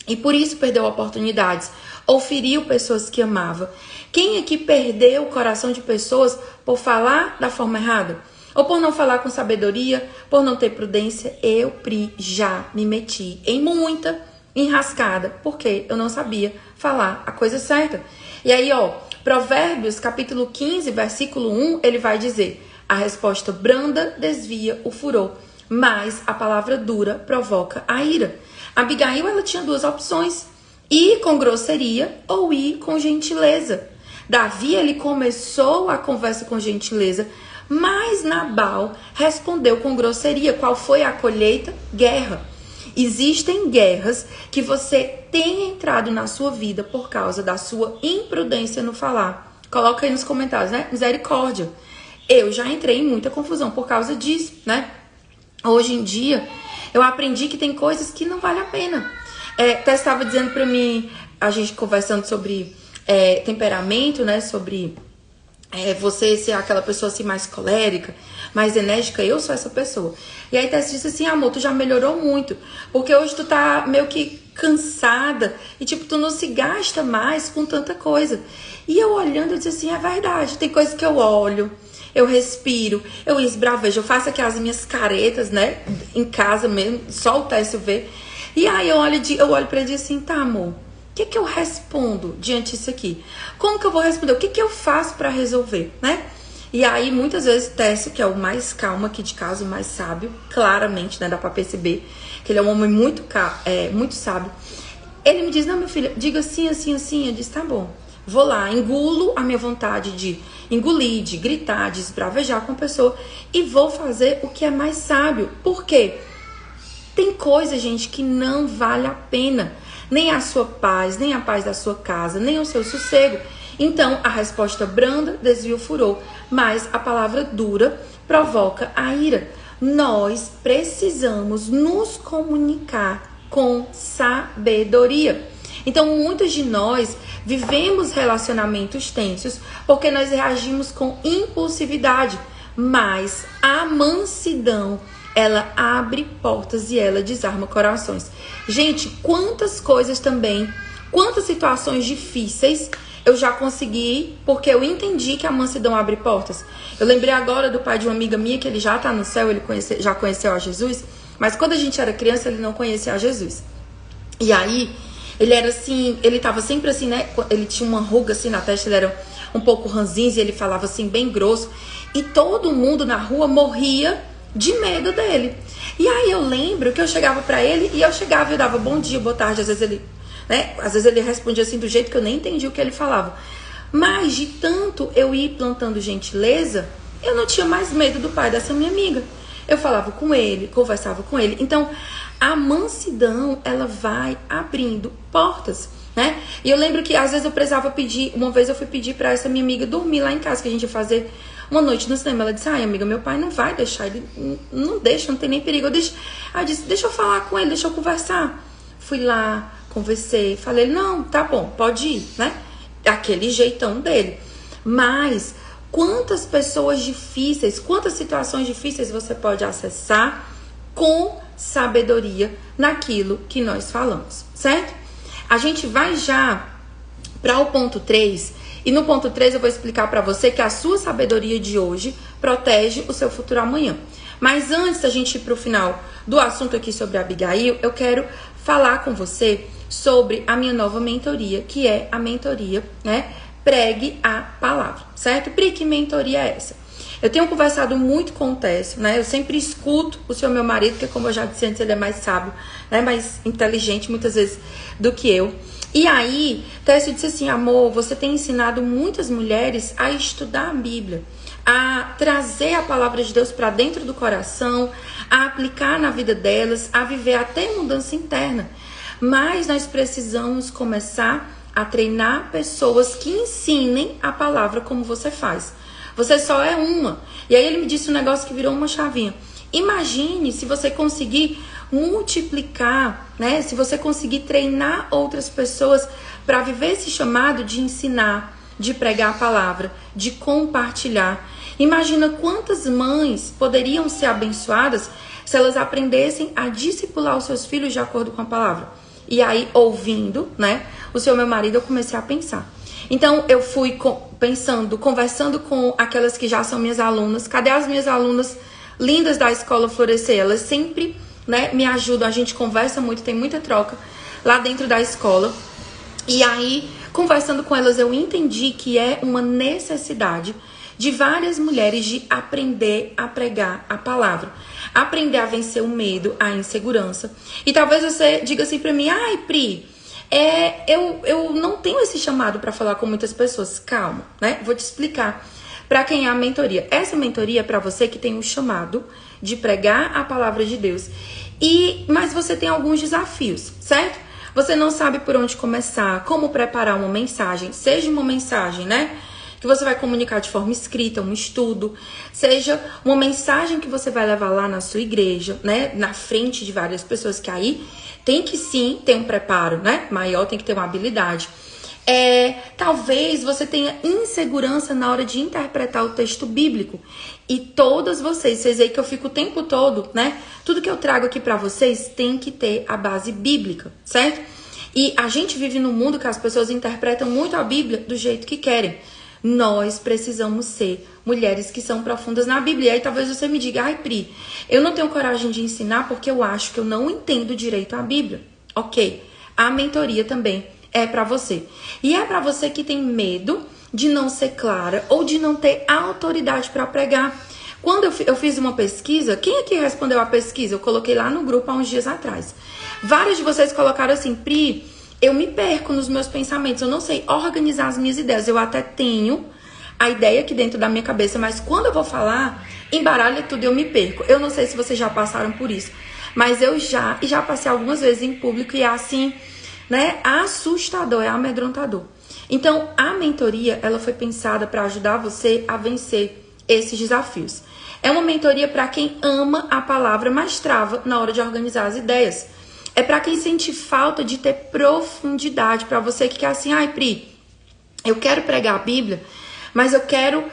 e por isso perdeu oportunidades, ou feriu pessoas que amava? Quem aqui perdeu o coração de pessoas por falar da forma errada? Ou por não falar com sabedoria, por não ter prudência? Eu, Pri, já me meti em muita enrascada, porque eu não sabia falar a coisa certa. E aí, Provérbios, capítulo 15, versículo 1, ele vai dizer: a resposta branda desvia o furor, mas a palavra dura provoca a ira. Abigail, ela tinha duas opções: ir com grosseria ou ir com gentileza. Davi, ele começou a conversa com gentileza, mas Nabal respondeu com grosseria. Qual foi a colheita? Guerra. Existem guerras que você tem entrado na sua vida por causa da sua imprudência no falar. Coloca aí nos comentários, né? Misericórdia. Eu já entrei em muita confusão por causa disso, né? Hoje em dia, eu aprendi que tem coisas que não vale a pena. Tess estava dizendo pra mim, a gente conversando sobre temperamento, né? Sobre você ser aquela pessoa assim mais colérica, mais enérgica. Eu sou essa pessoa. E aí Tess disse assim: amor, tu já melhorou muito, porque hoje tu tá meio que cansada e tipo, tu não se gasta mais com tanta coisa. E eu olhando, eu disse assim: é verdade, tem coisa que eu olho, eu respiro, eu esbravejo, eu faço aqui as minhas caretas, né, em casa mesmo, só o Técio vê. E aí eu olho pra ele e digo assim: tá, amor, o que eu respondo diante disso aqui? Como que eu vou responder? O que eu faço pra resolver, né? E aí, muitas vezes, Técio, que é o mais calmo aqui de casa, o mais sábio, claramente, né, dá pra perceber que ele é um homem muito sábio. Ele me diz: não, meu filho, diga assim, assim, assim. Eu disse: tá bom. Vou lá, engulo a minha vontade de engolir, de gritar, de esbravejar com a pessoa e vou fazer o que é mais sábio. Por quê? Tem coisa, gente, que não vale a pena. Nem a sua paz, nem a paz da sua casa, nem o seu sossego. Então, a resposta branda desvia o furor, mas a palavra dura provoca a ira. Nós precisamos nos comunicar com sabedoria. Então, muitos de nós vivemos relacionamentos tensos porque nós reagimos com impulsividade, mas a mansidão, ela abre portas e ela desarma corações. Gente, quantas coisas também, quantas situações difíceis eu já consegui, porque eu entendi que a mansidão abre portas. Eu lembrei agora do pai de uma amiga minha, que ele já tá no céu, ele já conheceu a Jesus, mas quando a gente era criança, ele não conhecia a Jesus. E aí, ele era assim, ele tava sempre assim, né? Ele tinha uma ruga assim na testa, ele era um pouco ranzinza, e ele falava assim, bem grosso. E todo mundo na rua morria de medo dele. E aí eu lembro que eu chegava pra ele, e eu dava bom dia, boa tarde, às vezes ele... né? Às vezes ele respondia assim do jeito que eu nem entendi o que ele falava. Mas de tanto eu ir plantando gentileza, eu não tinha mais medo do pai dessa minha amiga. Eu falava com ele, conversava com ele. Então, a mansidão, ela vai abrindo portas, né? E eu lembro que às vezes eu precisava pedir, uma vez eu fui pedir pra essa minha amiga dormir lá em casa, que a gente ia fazer uma noite no cinema. Ela disse: ai, amiga, meu pai não vai deixar, ele não deixa, não tem nem perigo. Eu disse: deixa eu falar com ele, deixa eu conversar. Fui lá, conversei, falei: não, tá bom, pode ir, né? Aquele jeitão dele. Mas quantas pessoas difíceis, quantas situações difíceis você pode acessar com sabedoria naquilo que nós falamos, certo? A gente vai já para o ponto 3, e no ponto 3 eu vou explicar para você que a sua sabedoria de hoje protege o seu futuro amanhã. Mas antes da gente ir para o final do assunto aqui sobre Abigail, eu quero falar com você sobre a minha nova mentoria, que é a mentoria, né? Pregue a palavra, certo? Pri, que mentoria é essa? Eu tenho conversado muito com o Técio, né? Eu sempre escuto o seu meu marido, porque como eu já disse antes, ele é mais sábio, né? Mais inteligente muitas vezes do que eu. E aí, Técio disse assim: amor, você tem ensinado muitas mulheres a estudar a Bíblia, a trazer a palavra de Deus para dentro do coração, a aplicar na vida delas, a viver até mudança interna. Mas nós precisamos começar a treinar pessoas que ensinem a palavra como você faz. Você só é uma. E aí ele me disse um negócio que virou uma chavinha. Imagine se você conseguir multiplicar, né? Se você conseguir treinar outras pessoas para viver esse chamado de ensinar, de pregar a palavra, de compartilhar. Imagina quantas mães poderiam ser abençoadas se elas aprendessem a discipular os seus filhos de acordo com a palavra. E aí, ouvindo, né, o seu meu marido, eu comecei a pensar. Então, eu fui pensando, conversando com aquelas que já são minhas alunas. Cadê as minhas alunas lindas da Escola Florescer? Elas sempre, né, me ajudam, a gente conversa muito, tem muita troca lá dentro da escola. E aí, conversando com elas, eu entendi que é uma necessidade de várias mulheres de aprender a pregar a palavra. Aprender a vencer o medo, a insegurança. E talvez você diga assim pra mim, ai, Pri, eu não tenho esse chamado para falar com muitas pessoas. Calma, né? Vou te explicar para quem é a mentoria. Essa mentoria é para você que tem o chamado de pregar a palavra de Deus. Mas você tem alguns desafios, certo? Você não sabe por onde começar, como preparar uma mensagem, seja uma mensagem, né, que você vai comunicar de forma escrita, um estudo, seja uma mensagem que você vai levar lá na sua igreja, né, na frente de várias pessoas, que aí tem que sim ter um preparo, né, maior, tem que ter uma habilidade. Talvez você tenha insegurança na hora de interpretar o texto bíblico. E todas vocês veem que eu fico o tempo todo, né? Tudo que eu trago aqui pra vocês tem que ter a base bíblica, certo? E a gente vive num mundo que as pessoas interpretam muito a Bíblia do jeito que querem. Nós precisamos ser mulheres que são profundas na Bíblia. E aí talvez você me diga, ai, Pri, eu não tenho coragem de ensinar porque eu acho que eu não entendo direito a Bíblia. Ok, a mentoria também é pra você. E é pra você que tem medo de não ser clara ou de não ter autoridade pra pregar. Quando eu fiz uma pesquisa, quem aqui respondeu a pesquisa? Eu coloquei lá no grupo há uns dias atrás. Vários de vocês colocaram assim, Pri, eu me perco nos meus pensamentos, eu não sei organizar as minhas ideias. Eu até tenho a ideia aqui dentro da minha cabeça, mas quando eu vou falar, embaralha tudo e eu me perco. Eu não sei se vocês já passaram por isso, mas eu já passei algumas vezes em público e é assim, né, assustador, é amedrontador. Então, a mentoria, ela foi pensada para ajudar você a vencer esses desafios. É uma mentoria para quem ama a palavra, mas trava na hora de organizar as ideias. É para quem sente falta de ter profundidade, para você que quer assim, ai, Pri, eu quero pregar a Bíblia, mas eu quero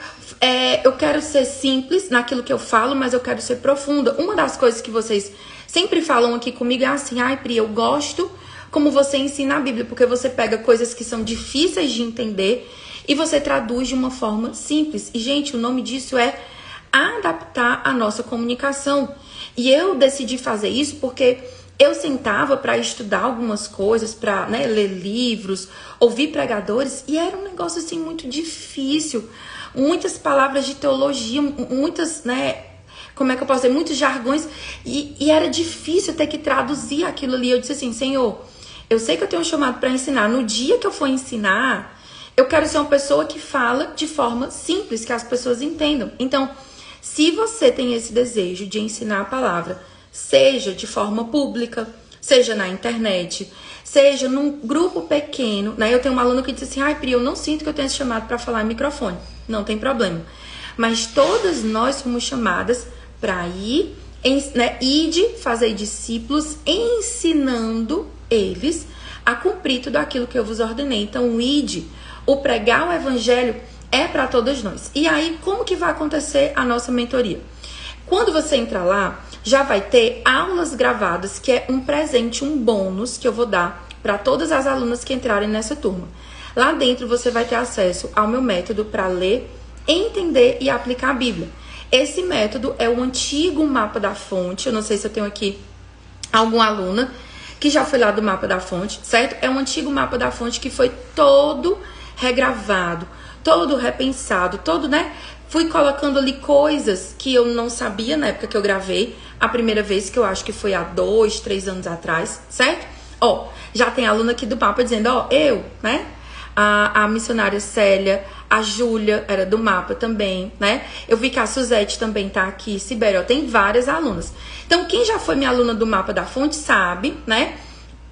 ser simples naquilo que eu falo, mas eu quero ser profunda. Uma das coisas que vocês sempre falam aqui comigo é assim, ai, Pri, eu gosto como você ensina a Bíblia, porque você pega coisas que são difíceis de entender e você traduz de uma forma simples. E, gente, o nome disso é adaptar a nossa comunicação. E eu decidi fazer isso porque eu sentava para estudar algumas coisas, para, né, ler livros, ouvir pregadores, e era um negócio assim muito difícil. Muitas palavras de teologia, muitas, né, como é que eu posso dizer, muitos jargões, e era difícil ter que traduzir aquilo ali. Eu disse assim, Senhor, eu sei que eu tenho um chamado para ensinar. No dia que eu for ensinar, eu quero ser uma pessoa que fala de forma simples, que as pessoas entendam. Então, se você tem esse desejo de ensinar a palavra, seja de forma pública, seja na internet, seja num grupo pequeno, né? Eu tenho uma aluna que disse assim, ai, Pri, eu não sinto que eu tenho esse chamado para falar em microfone. Não tem problema. Mas todas nós somos chamadas para ir, né, ide fazer discípulos, ensinando eles a cumprir tudo aquilo que eu vos ordenei. Então, o ide, o pregar o evangelho é para todas nós. E aí, como que vai acontecer a nossa mentoria? Quando você entrar lá, já vai ter aulas gravadas, que é um presente, um bônus que eu vou dar para todas as alunas que entrarem nessa turma. Lá dentro você vai ter acesso ao meu método para ler, entender e aplicar a Bíblia. Esse método é o antigo mapa da fonte. Eu não sei se eu tenho aqui alguma aluna que já foi lá do mapa da fonte, certo? É um antigo mapa da fonte que foi todo regravado, todo repensado, todo, né? Fui colocando ali coisas que eu não sabia na época que eu gravei a primeira vez, que eu acho que foi há 2, 3 anos atrás, certo? Ó, já tem aluna aqui do mapa dizendo, ó, eu, né? A missionária Célia, a Júlia era do mapa também, né? Eu vi que a Suzete também tá aqui, Sibéria, tem várias alunas. Então, quem já foi minha aluna do mapa da fonte sabe, né?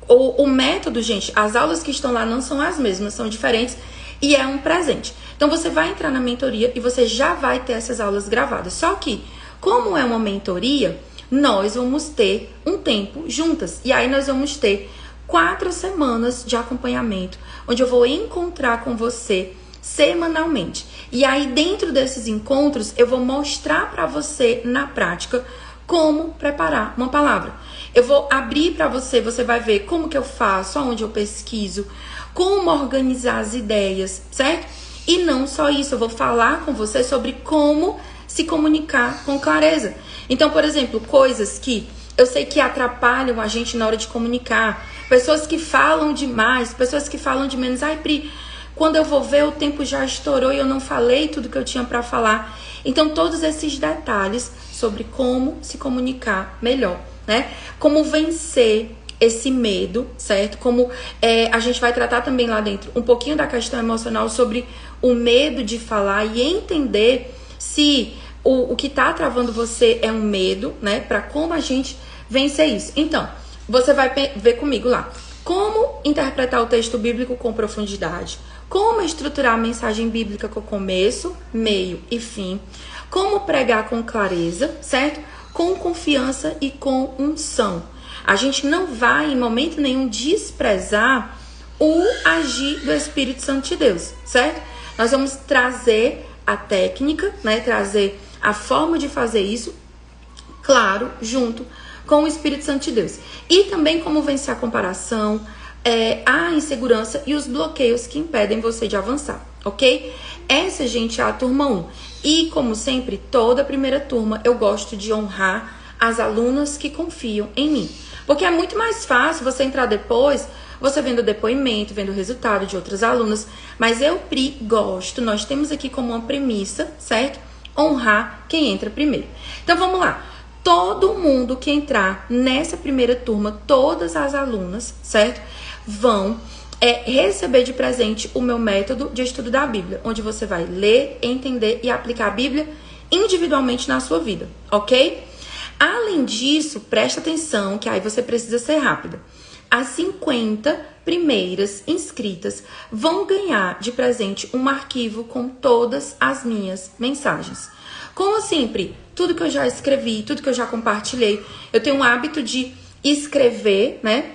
O método, gente, as aulas que estão lá não são as mesmas, são diferentes e é um presente. Então, você vai entrar na mentoria e você já vai ter essas aulas gravadas. Só que, como é uma mentoria, nós vamos ter um tempo juntas. E aí, nós vamos ter 4 semanas de acompanhamento, onde eu vou encontrar com você semanalmente. E aí, dentro desses encontros, eu vou mostrar para você na prática como preparar uma palavra. Eu vou abrir para você, você vai ver como que eu faço, aonde eu pesquiso, como organizar as ideias, certo? E não só isso, eu vou falar com você sobre como se comunicar com clareza. Então, por exemplo, coisas que eu sei que atrapalham a gente na hora de comunicar, pessoas que falam demais, pessoas que falam de menos. Ai, Pri, quando eu vou ver, o tempo já estourou e eu não falei tudo que eu tinha para falar. Então, todos esses detalhes sobre como se comunicar melhor, né? Como vencer esse medo, certo? Como a gente vai tratar também lá dentro um pouquinho da questão emocional sobre o medo de falar e entender se o que tá travando você é um medo, né? Para como a gente vencer isso. Então, você vai ver comigo lá. Como interpretar o texto bíblico com profundidade. Como estruturar a mensagem bíblica com começo, meio e fim. Como pregar com clareza, certo? Com confiança e com unção. A gente não vai, em momento nenhum, desprezar o agir do Espírito Santo de Deus, certo? Nós vamos trazer a técnica, né? Trazer a forma de fazer isso, claro, junto com o Espírito Santo de Deus. E também como vencer a comparação, a insegurança e os bloqueios que impedem você de avançar, ok? Essa, gente, é a turma 1. E, como sempre, toda a primeira turma eu gosto de honrar as alunas que confiam em mim. Porque é muito mais fácil você entrar depois, você vendo o depoimento, vendo o resultado de outras alunas. Mas eu, Pri, gosto, nós temos aqui como uma premissa, certo? Honrar quem entra primeiro. Então, vamos lá. Todo mundo que entrar nessa primeira turma, todas as alunas, certo? Vão receber de presente o meu método de estudo da Bíblia, onde você vai ler, entender e aplicar a Bíblia individualmente na sua vida, ok? Além disso, presta atenção que aí você precisa ser rápida. As 50 primeiras inscritas vão ganhar de presente um arquivo com todas as minhas mensagens. Como sempre, tudo que eu já escrevi, tudo que eu já compartilhei, eu tenho um hábito de escrever, né,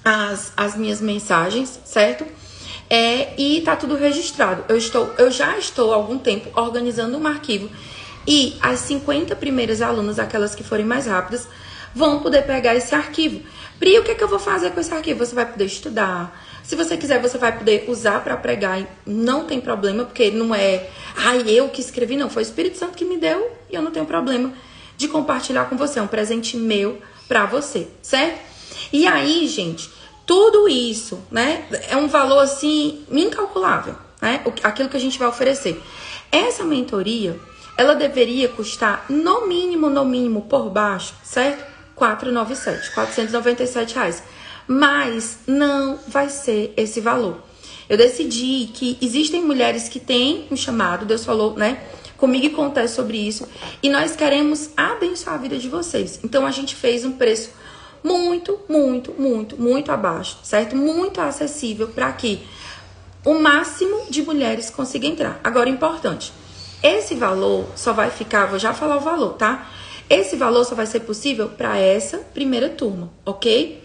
as minhas mensagens, certo? E tá tudo registrado. Eu já estou há algum tempo organizando um arquivo e as 50 primeiras alunas, aquelas que forem mais rápidas, vão poder pegar esse arquivo. Pri, o que eu vou fazer com esse arquivo? Você vai poder estudar. Se você quiser, você vai poder usar para pregar. Não tem problema, porque não é eu que escrevi, não. Foi o Espírito Santo que me deu e eu não tenho problema de compartilhar com você. É um presente meu para você, certo? E aí, gente, tudo isso, né, é um valor, assim, incalculável, né? Aquilo que a gente vai oferecer. Essa mentoria, ela deveria custar, no mínimo, por baixo, certo? R$497. Mas não vai ser esse valor. Eu decidi que existem mulheres que têm um chamado, Deus falou, né, comigo e com o Té sobre isso, e nós queremos abençoar a vida de vocês. Então a gente fez um preço muito abaixo, certo? Muito acessível para que o máximo de mulheres consiga entrar. Agora, importante, esse valor só vai ficar, vou já falar o valor, tá? Esse valor só vai ser possível para essa primeira turma, ok?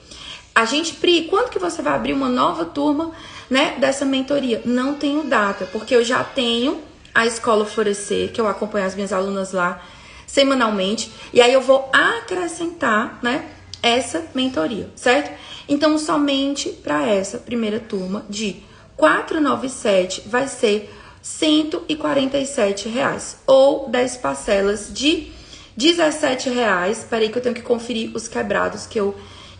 A gente, Pri, quando que você vai abrir uma nova turma, né, dessa mentoria? Não tenho data, porque eu já tenho a Escola Florescer, que eu acompanho as minhas alunas lá semanalmente, e aí eu vou acrescentar, né, essa mentoria, certo? Então, somente para essa primeira turma de 497 vai ser R$147, ou 10 parcelas de R$17. Peraí que eu tenho que conferir os quebrados, que eu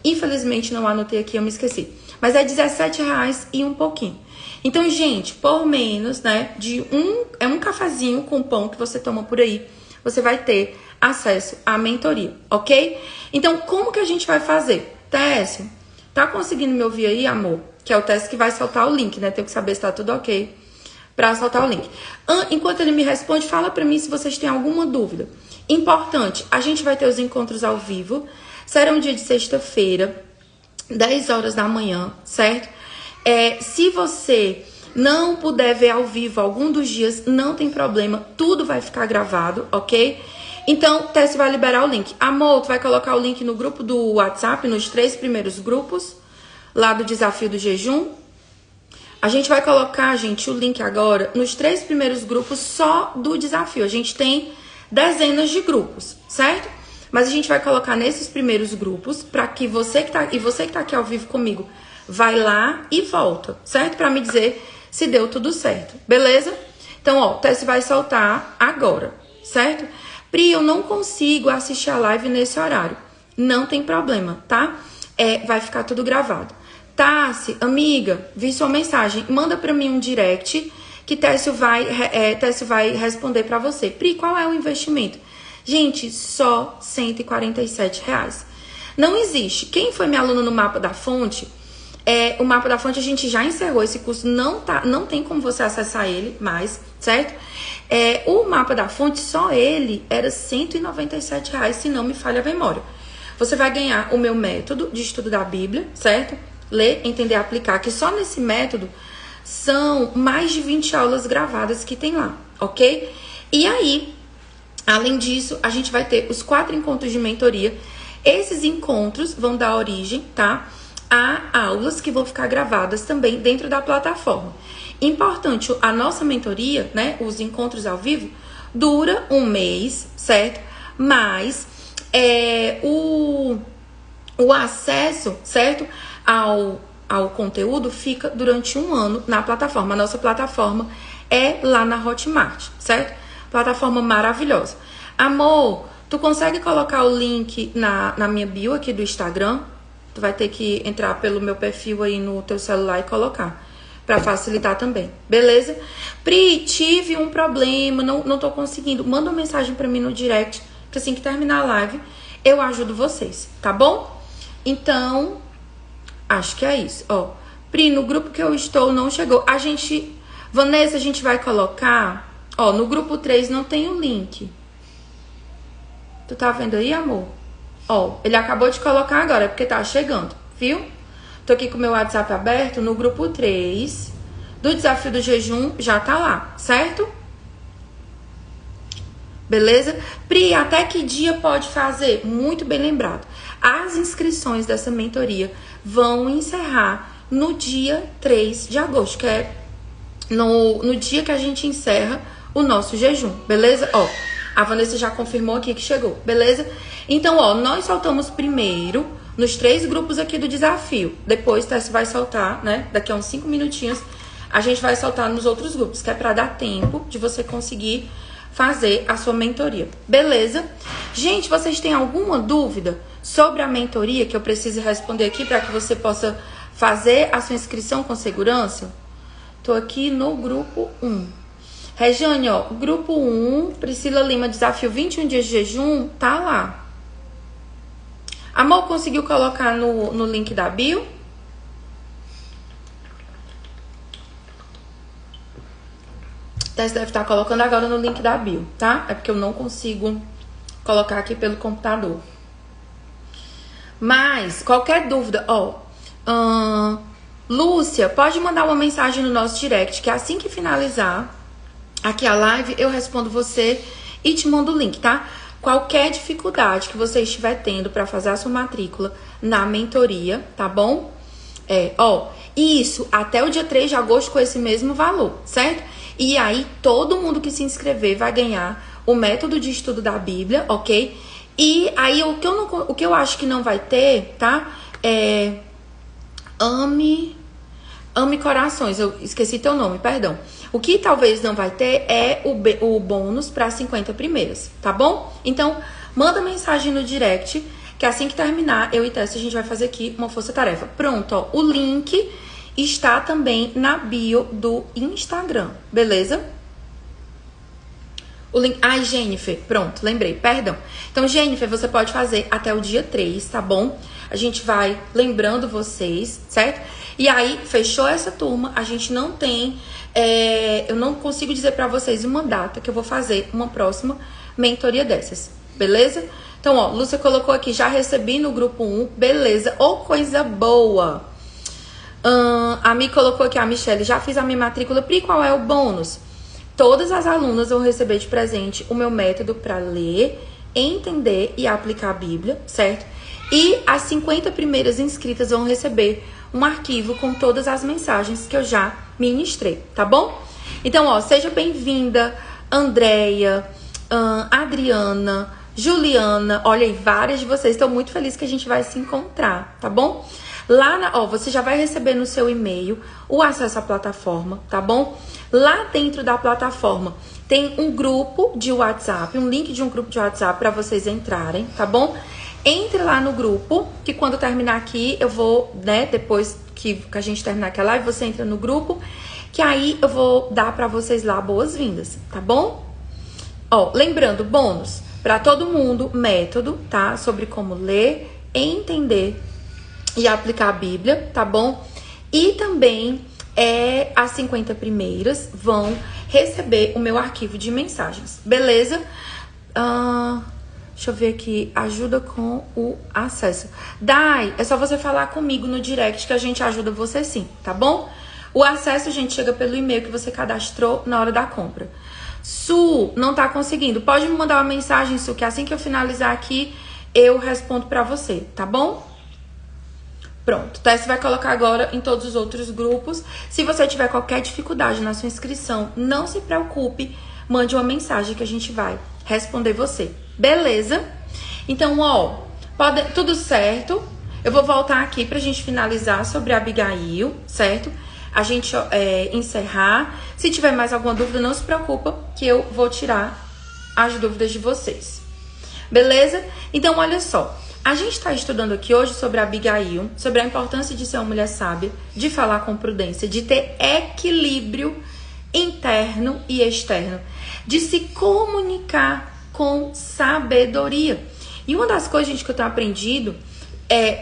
infelizmente não anotei aqui, eu me esqueci. Mas é R$17 e um pouquinho. Então, gente, por menos, né, um cafezinho com pão que você toma por aí, você vai ter acesso à mentoria, ok? Então, como que a gente vai fazer? Técio, tá conseguindo me ouvir aí, amor? Que é o Técio que vai soltar o link, né? Tenho que saber se tá tudo ok pra soltar o link. Enquanto ele me responde, fala pra mim se vocês têm alguma dúvida. Importante, a gente vai ter os encontros ao vivo. Será um dia de sexta-feira, 10 horas da manhã, certo? Se você não puder ver ao vivo algum dos dias, não tem problema, tudo vai ficar gravado, ok? Então, Técio vai liberar o link. Amor, tu vai colocar o link no grupo do WhatsApp, nos 3 primeiros grupos, lá do Desafio do Jejum? A gente vai colocar, gente, o link agora nos 3 primeiros grupos só do desafio. A gente tem dezenas de grupos, certo? Mas a gente vai colocar nesses primeiros grupos para que você que tá aqui ao vivo comigo vai lá e volta, certo? Para me dizer se deu tudo certo, beleza? Então, ó, o teste vai soltar agora, certo? Pri, eu não consigo assistir a live nesse horário. Não tem problema, tá? Vai ficar tudo gravado. Tassi, amiga, vi sua mensagem. Manda pra mim um direct que Técio vai responder pra você. Pri, qual é o investimento? Gente, só R$147. Não existe. Quem foi minha aluna no Mapa da Fonte, o Mapa da Fonte a gente já encerrou. Esse curso não tem como você acessar ele mais, certo? O Mapa da Fonte, só ele era R$197, se não me falha a memória. Você vai ganhar o meu método de estudo da Bíblia, certo? Ler, entender, aplicar, que só nesse método são mais de 20 aulas gravadas que tem lá, ok? E aí, além disso, a gente vai ter os 4 encontros de mentoria. Esses encontros vão dar origem, tá? A aulas que vão ficar gravadas também dentro da plataforma. Importante, a nossa mentoria, né? Os encontros ao vivo, dura 1 mês, certo? Mas o acesso, certo? Ao conteúdo fica durante 1 ano na plataforma. A nossa plataforma é lá na Hotmart, certo? Plataforma maravilhosa. Amor, tu consegue colocar o link na minha bio aqui do Instagram? Tu vai ter que entrar pelo meu perfil aí no teu celular e colocar, pra facilitar também, beleza? Pri, tive um problema, não tô conseguindo. Manda uma mensagem pra mim no direct, que assim que terminar a live, eu ajudo vocês, tá bom? Então, acho que é isso, ó. Pri, no grupo que eu estou não chegou. Vanessa, a gente vai colocar, ó, no grupo 3 não tem o link. Tu tá vendo aí, amor? Ó, ele acabou de colocar agora, é porque tá chegando, viu? Tô aqui com o meu WhatsApp aberto, no grupo 3 do Desafio do Jejum, já tá lá, certo? Beleza? Pri, até que dia pode fazer? Muito bem lembrado. As inscrições dessa mentoria vão encerrar no dia 3 de agosto, que é no dia que a gente encerra o nosso jejum, beleza? Ó, a Vanessa já confirmou aqui que chegou, beleza? Então, ó, nós soltamos primeiro nos 3 grupos aqui do desafio. Depois, Tess vai soltar, né? Daqui a uns 5 minutinhos, a gente vai soltar nos outros grupos, que é pra dar tempo de você conseguir fazer a sua mentoria, beleza? Gente, vocês têm alguma dúvida sobre a mentoria que eu preciso responder aqui para que você possa fazer a sua inscrição com segurança? Tô aqui no grupo 1. Regiane, ó, grupo 1, Priscila Lima, desafio 21 dias de jejum, tá lá. Amor, conseguiu colocar no link da bio? Tess deve estar colocando agora no link da bio, tá? É porque eu não consigo colocar aqui pelo computador. Mas, qualquer dúvida, ó, Lúcia, pode mandar uma mensagem no nosso direct, que assim que finalizar aqui a live, eu respondo você e te mando o link, tá? Qualquer dificuldade que você estiver tendo para fazer a sua matrícula na mentoria, tá bom? Isso até o dia 3 de agosto com esse mesmo valor, certo? E aí, todo mundo que se inscrever vai ganhar o método de estudo da Bíblia, ok? E aí, o que eu acho que não vai ter, tá? Ame Corações. Eu esqueci teu nome, perdão. O que talvez não vai ter é o bônus para 50 primeiras, tá bom? Então, manda mensagem no direct, que assim que terminar, eu e Tess, a gente vai fazer aqui uma força-tarefa. Pronto, ó, o link está também na bio do Instagram, beleza? O link... Ai, Jennifer, pronto, lembrei, perdão. Então, Jennifer, você pode fazer até o dia 3, tá bom? A gente vai lembrando vocês, certo? E aí, fechou essa turma, a gente não tem... eu não consigo dizer pra vocês uma data que eu vou fazer uma próxima mentoria dessas, beleza? Então, ó, Lúcia colocou aqui, já recebi no grupo 1, beleza? Ô, coisa boa! A Mi colocou aqui, a Michelle, já fiz a minha matrícula, Pri, qual é o bônus? Todas as alunas vão receber de presente o meu método para ler, entender e aplicar a Bíblia, certo? E as 50 primeiras inscritas vão receber um arquivo com todas as mensagens que eu já ministrei, tá bom? Então, ó, seja bem-vinda, Andréia, Adriana, Juliana, olha aí, várias de vocês. Estou muito feliz que a gente vai se encontrar, tá bom? Lá, você já vai receber no seu e-mail o acesso à plataforma, tá bom? Lá dentro da plataforma tem um grupo de WhatsApp, um link de um grupo de WhatsApp para vocês entrarem, tá bom? Entre lá no grupo, que quando eu terminar aqui, eu vou, né, depois que a gente terminar aqui a live, você entra no grupo, que aí eu vou dar para vocês lá boas-vindas, tá bom? Ó, lembrando, bônus para todo mundo, método, tá? Sobre como ler, entender e aplicar a Bíblia, tá bom? E também as 50 primeiras vão receber o meu arquivo de mensagens, beleza? Deixa eu ver aqui, ajuda com o acesso. Dai, é só você falar comigo no direct que a gente ajuda você sim, tá bom? O acesso, gente, chega pelo e-mail que você cadastrou na hora da compra. Su, não tá conseguindo, pode me mandar uma mensagem, Su, que assim que eu finalizar aqui, eu respondo pra você, tá bom? Pronto, Tess vai colocar agora em todos os outros grupos. Se você tiver qualquer dificuldade na sua inscrição, não se preocupe, mande uma mensagem que a gente vai responder você. Beleza? Então, ó, tudo certo. Eu vou voltar aqui pra gente finalizar sobre a Abigail, certo? A gente encerrar. Se tiver mais alguma dúvida, não se preocupa que eu vou tirar as dúvidas de vocês. Beleza? Então, olha só. A gente está estudando aqui hoje sobre a Abigail, sobre a importância de ser uma mulher sábia, de falar com prudência, de ter equilíbrio interno e externo, de se comunicar com sabedoria. E uma das coisas, gente, que eu tenho aprendido,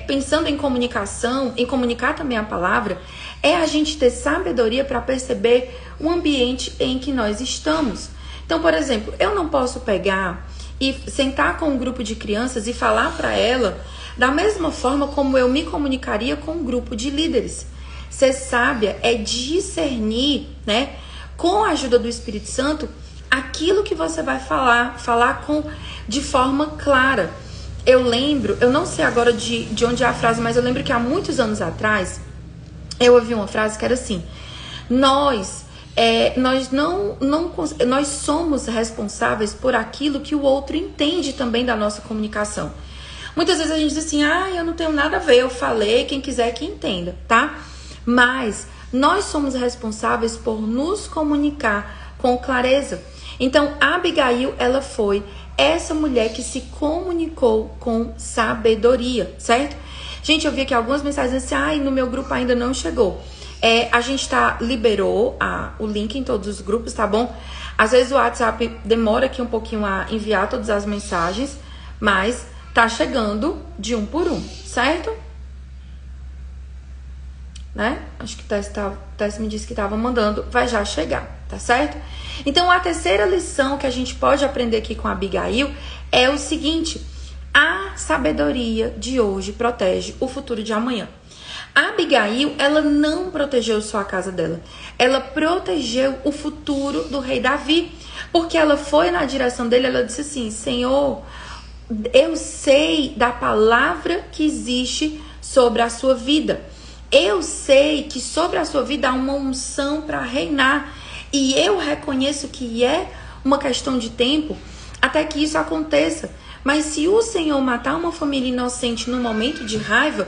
pensando em comunicação, em comunicar também a palavra, é a gente ter sabedoria para perceber o ambiente em que nós estamos. Então, por exemplo, eu não posso pegar e sentar com um grupo de crianças e falar para ela da mesma forma como eu me comunicaria com um grupo de líderes. Ser sábia é discernir, né, com a ajuda do Espírito Santo, aquilo que você vai falar de forma clara. Eu lembro, eu não sei agora de onde é a frase, mas eu lembro que há muitos anos atrás, eu ouvi uma frase que era assim: nós somos responsáveis por aquilo que o outro entende também da nossa comunicação. Muitas vezes a gente diz assim, eu não tenho nada a ver, eu falei, quem quiser que entenda, tá? Mas nós somos responsáveis por nos comunicar com clareza. Então, a Abigail, ela foi essa mulher que se comunicou com sabedoria, certo? Gente, eu vi aqui algumas mensagens assim, no meu grupo ainda não chegou. A gente liberou o link em todos os grupos, tá bom? Às vezes o WhatsApp demora aqui um pouquinho a enviar todas as mensagens, mas tá chegando de um por um, certo? Né? Acho que Tess me disse que tava mandando, vai já chegar, tá certo? Então a terceira lição que a gente pode aprender aqui com a Abigail é o seguinte: a sabedoria de hoje protege o futuro de amanhã. A Abigail, ela não protegeu só a casa dela, ela protegeu o futuro do rei Davi, porque ela foi na direção dele, ela disse assim: Senhor, eu sei da palavra que existe sobre a sua vida, eu sei que sobre a sua vida há uma unção para reinar, e eu reconheço que é uma questão de tempo até que isso aconteça, mas se o Senhor matar uma família inocente no momento de raiva,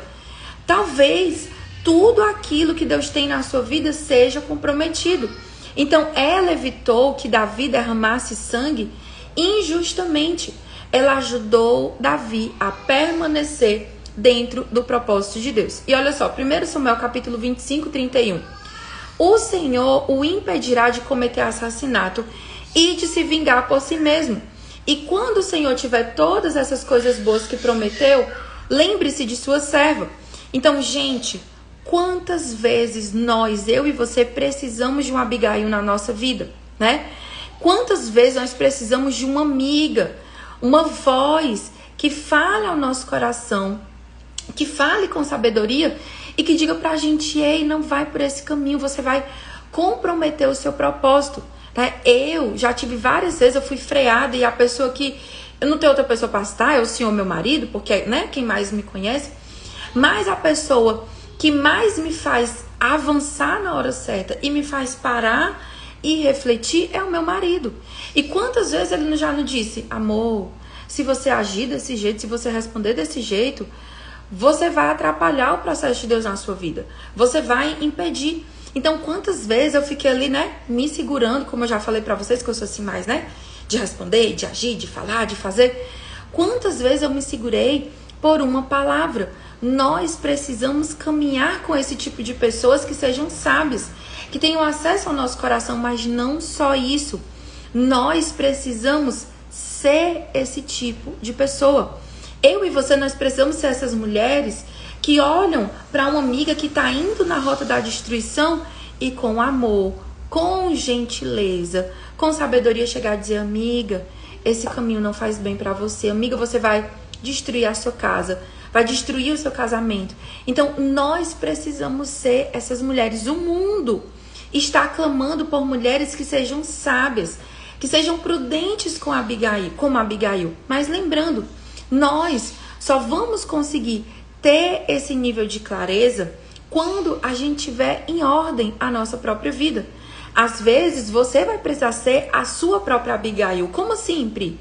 talvez tudo aquilo que Deus tem na sua vida seja comprometido. Então, ela evitou que Davi derramasse sangue injustamente. Ela ajudou Davi a permanecer dentro do propósito de Deus. E olha só, 1 Samuel capítulo 25, 31. O Senhor o impedirá de cometer assassinato e de se vingar por si mesmo. E quando o Senhor tiver todas essas coisas boas que prometeu, lembre-se de sua serva. Então, gente, quantas vezes eu e você precisamos de uma Abigail na nossa vida, né? Quantas vezes nós precisamos de uma amiga, uma voz que fale ao nosso coração, que fale com sabedoria e que diga pra gente: ei, não vai por esse caminho, você vai comprometer o seu propósito, né? Eu já tive várias vezes, eu fui freada e a pessoa que... Eu não tenho outra pessoa para citar, é o senhor meu marido, porque, né, quem mais me conhece. Mas a pessoa que mais me faz avançar na hora certa e me faz parar e refletir é o meu marido. E quantas vezes ele já não disse: amor, se você agir desse jeito, se você responder desse jeito, você vai atrapalhar o processo de Deus na sua vida. Você vai impedir. Então, quantas vezes eu fiquei ali, né, me segurando, como eu já falei pra vocês, que eu sou assim mais, né, de responder, de agir, de falar, de fazer. Quantas vezes eu me segurei por uma palavra? Nós precisamos caminhar com esse tipo de pessoas que sejam sábias, que tenham acesso ao nosso coração, mas não só isso. Nós precisamos ser esse tipo de pessoa. Eu e você, nós precisamos ser essas mulheres que olham para uma amiga que está indo na rota da destruição e com amor, com gentileza, com sabedoria chegar a dizer: amiga, esse caminho não faz bem para você. Amiga, você vai destruir a sua casa, vai destruir o seu casamento. Então, nós precisamos ser essas mulheres. O mundo está clamando por mulheres que sejam sábias, que sejam prudentes com Abigail, como Abigail. Mas lembrando, nós só vamos conseguir ter esse nível de clareza quando a gente tiver em ordem a nossa própria vida. Às vezes, você vai precisar ser a sua própria Abigail. Como assim, Pri?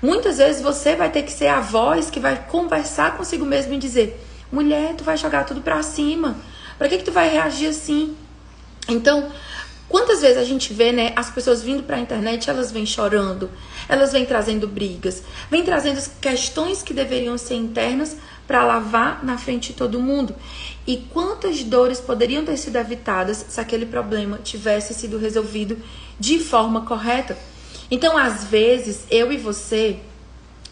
Muitas vezes você vai ter que ser a voz que vai conversar consigo mesmo e dizer: mulher, tu vai jogar tudo pra cima. Pra que tu vai reagir assim? Então, quantas vezes a gente vê, né, as pessoas vindo pra internet, elas vêm chorando, elas vêm trazendo brigas, vêm trazendo questões que deveriam ser internas para lavar na frente de todo mundo. E quantas dores poderiam ter sido evitadas se aquele problema tivesse sido resolvido de forma correta? Então, às vezes, eu e você,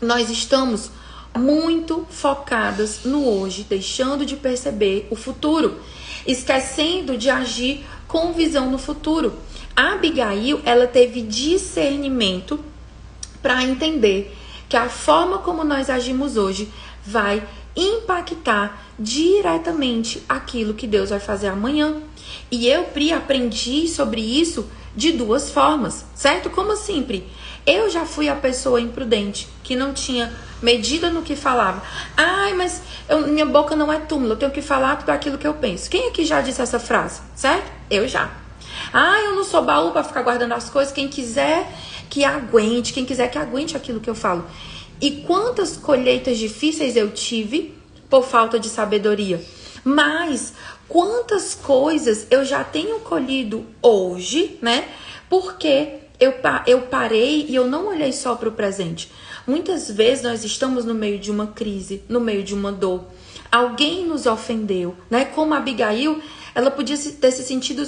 nós estamos muito focadas no hoje, deixando de perceber o futuro, esquecendo de agir com visão no futuro. A Abigail, ela teve discernimento para entender que a forma como nós agimos hoje vai impactar diretamente aquilo que Deus vai fazer amanhã. E eu, Pri, aprendi sobre isso de duas formas, certo? Como assim, Pri? Eu já fui a pessoa imprudente, que não tinha medida no que falava. Ai, mas minha boca não é túmulo, eu tenho que falar tudo aquilo que eu penso. Quem aqui já disse essa frase, certo? Eu já. Ai, eu não sou baú para ficar guardando as coisas, quem quiser que aguente, quem quiser que aguente aquilo que eu falo. E quantas colheitas difíceis eu tive por falta de sabedoria. Mas quantas coisas eu já tenho colhido hoje, né? Porque eu parei e eu não olhei só para o presente. Muitas vezes nós estamos no meio de uma crise, no meio de uma dor. Alguém nos ofendeu, né? Como a Abigail, ela podia ter se sentido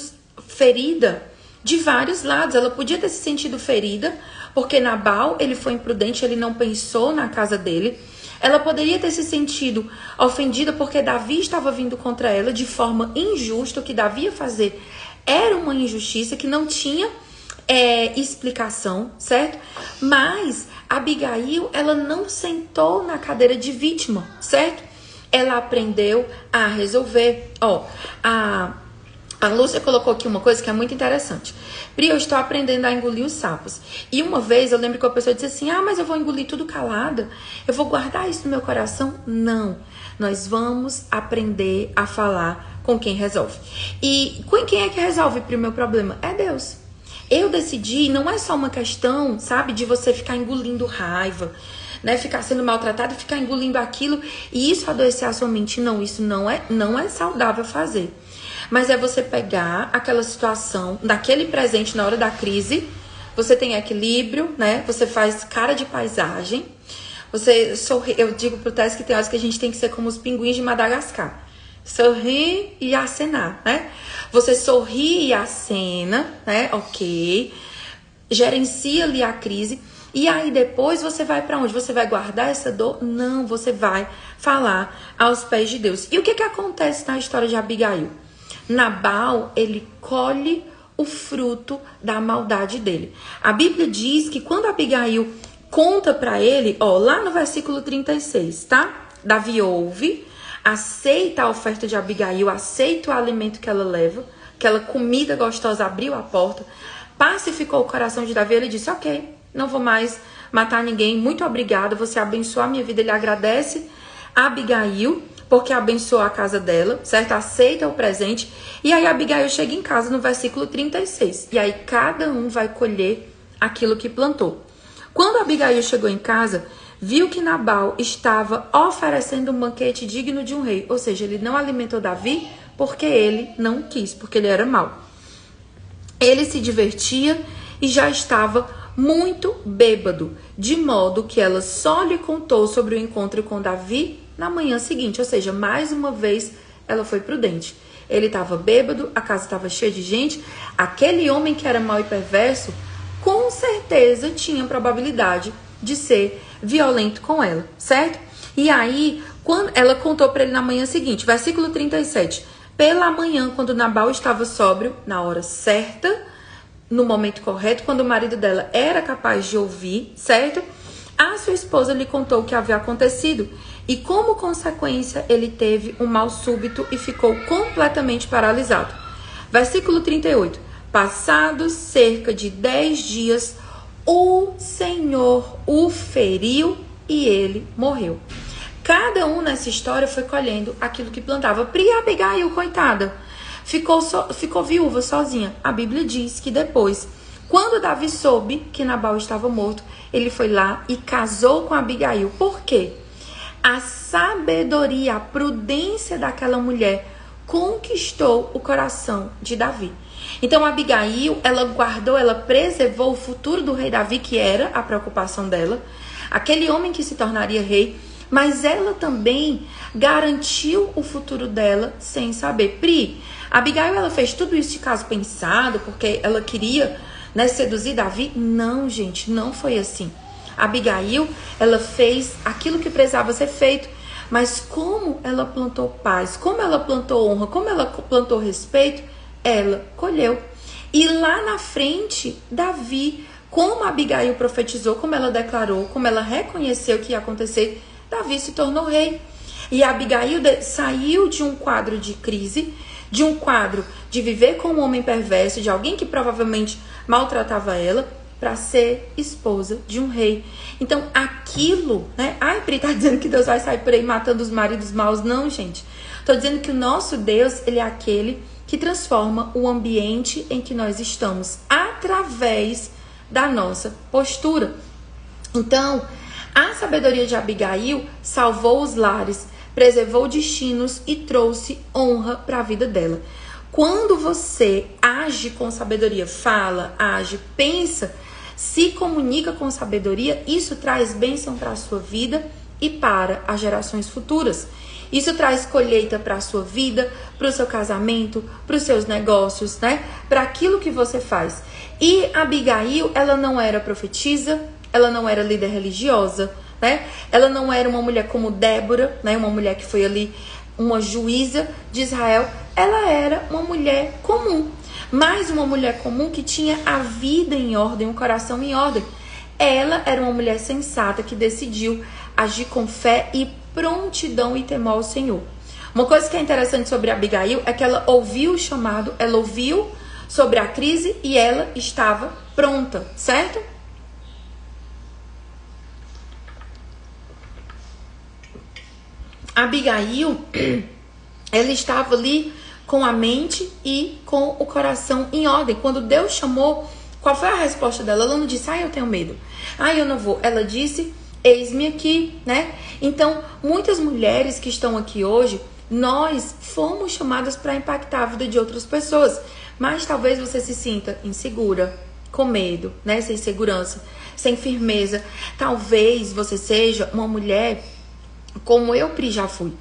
ferida de vários lados. Ela podia ter se sentido ferida porque Nabal, ele foi imprudente, ele não pensou na casa dele. Ela poderia ter se sentido ofendida porque Davi estava vindo contra ela de forma injusta. O que Davi ia fazer era uma injustiça que não tinha explicação, certo? Mas Abigail, ela não sentou na cadeira de vítima, certo? Ela aprendeu a resolver. A Lúcia colocou aqui uma coisa que é muito interessante. Pri, eu estou aprendendo a engolir os sapos. E uma vez eu lembro que a pessoa disse assim: mas eu vou engolir tudo calada? Eu vou guardar isso no meu coração? Não. Nós vamos aprender a falar com quem resolve. E com quem é que resolve, Pri, o meu problema? É Deus. Eu decidi, não é só uma questão, sabe, de você ficar engolindo raiva, né, ficar sendo maltratado, ficar engolindo aquilo e isso adoecer a sua mente. Não, isso não é saudável fazer. Mas é você pegar aquela situação, daquele presente na hora da crise, você tem equilíbrio, né? Você faz cara de paisagem, você sorri. Eu digo pro Tess que tem horas que a gente tem que ser como os pinguins de Madagascar. Sorrir e acenar, né? Você sorri e acena, né? Ok. Gerencia ali a crise. E aí depois você vai pra onde? Você vai guardar essa dor? Não, você vai falar aos pés de Deus. E o que acontece na história de Abigail? Nabal, ele colhe o fruto da maldade dele. A Bíblia diz que quando Abigail conta pra ele, lá no versículo 36, tá? Davi ouve, aceita a oferta de Abigail, aceita o alimento que ela leva, aquela comida gostosa, abriu a porta, pacificou o coração de Davi. Ele disse: ok, não vou mais matar ninguém, muito obrigado, você abençoou a minha vida. Ele agradece a Abigail porque abençoou a casa dela, certo? Aceita o presente. E aí Abigail chega em casa no versículo 36. E aí cada um vai colher aquilo que plantou. Quando Abigail chegou em casa, viu que Nabal estava oferecendo um banquete digno de um rei. Ou seja, ele não alimentou Davi porque ele não quis, porque ele era mau. Ele se divertia e já estava muito bêbado, de modo que ela só lhe contou sobre o encontro com Davi na manhã seguinte. Ou seja, mais uma vez ela foi prudente. Ele estava bêbado, a casa estava cheia de gente. Aquele homem que era mau e perverso, com certeza tinha probabilidade de ser violento com ela, certo? E aí, quando ela contou para ele na manhã seguinte, versículo 37. Pela manhã, quando Nabal estava sóbrio, na hora certa, no momento correto, quando o marido dela era capaz de ouvir, certo? A sua esposa lhe contou o que havia acontecido e, como consequência, ele teve um mal súbito e ficou completamente paralisado. Versículo 38. Passados cerca de 10 dias, o Senhor o feriu e ele morreu. Cada um nessa história foi colhendo aquilo que plantava. Pri Abigail, coitada, ficou viúva sozinha. A Bíblia diz que depois, quando Davi soube que Nabal estava morto, ele foi lá e casou com Abigail. Por quê? A sabedoria, a prudência daquela mulher conquistou o coração de Davi. Então Abigail, ela guardou, ela preservou o futuro do rei Davi, que era a preocupação dela, aquele homem que se tornaria rei, mas ela também garantiu o futuro dela sem saber. Pri, Abigail, ela fez tudo isso de caso pensado, porque ela queria, né, seduzir Davi? Não, gente, não foi assim. Abigail, ela fez aquilo que precisava ser feito, mas como ela plantou paz, como ela plantou honra, como ela plantou respeito, ela colheu. E lá na frente, Davi, como Abigail profetizou, como ela declarou, como ela reconheceu que ia acontecer, Davi se tornou rei. E Abigail saiu de um quadro de crise, de um quadro de viver com um homem perverso, de alguém que provavelmente maltratava ela, para ser esposa de um rei. Então aquilo, né? Ai, Pri, tá dizendo que Deus vai sair por aí matando os maridos maus? Não, gente. Tô dizendo que o nosso Deus, ele é aquele que transforma o ambiente em que nós estamos através da nossa postura. Então, a sabedoria de Abigail salvou os lares, preservou destinos e trouxe honra para a vida dela. Quando você age com sabedoria, fala, age, pensa, se comunica com sabedoria, isso traz bênção para a sua vida e para as gerações futuras. Isso traz colheita para a sua vida, para o seu casamento, para os seus negócios, né? Para aquilo que você faz. E Abigail, ela não era profetisa, ela não era líder religiosa, né? Ela não era uma mulher como Débora, né? Uma mulher que foi ali uma juíza de Israel. Ela era uma mulher comum, mas uma mulher comum que tinha a vida em ordem, o coração em ordem. Ela era uma mulher sensata que decidiu agir com fé e prontidão e temor ao Senhor. Uma coisa que é interessante sobre Abigail é que ela ouviu o chamado, ela ouviu sobre a crise e ela estava pronta, certo? Abigail, ela estava ali com a mente e com o coração em ordem. Quando Deus chamou, qual foi a resposta dela? Ela não disse, eu tenho medo. Eu não vou. Ela disse, eis-me aqui, né? Então, muitas mulheres que estão aqui hoje, nós fomos chamadas para impactar a vida de outras pessoas. Mas talvez você se sinta insegura, com medo, né? Sem segurança, sem firmeza. Talvez você seja uma mulher como eu, Pri, já fui,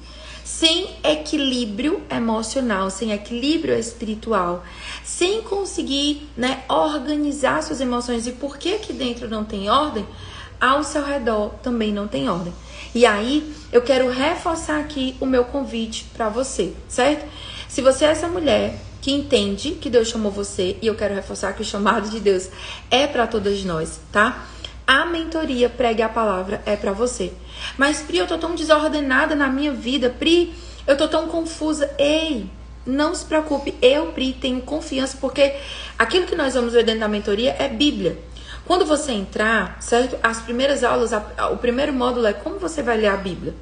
sem equilíbrio emocional, sem equilíbrio espiritual, sem conseguir, né, organizar suas emoções. E por que aqui dentro não tem ordem? Ao seu redor também não tem ordem. E aí, eu quero reforçar aqui o meu convite para você, certo? Se você é essa mulher que entende que Deus chamou você, e eu quero reforçar que o chamado de Deus é para todas nós, tá? A mentoria Pregue a Palavra é pra você. Mas, Pri, eu tô tão desordenada na minha vida. Pri, eu tô tão confusa. Ei, não se preocupe. Eu, Pri, tenho confiança, porque aquilo que nós vamos ver dentro da mentoria é Bíblia. Quando você entrar, certo? As primeiras aulas, o primeiro módulo é como você vai ler a Bíblia.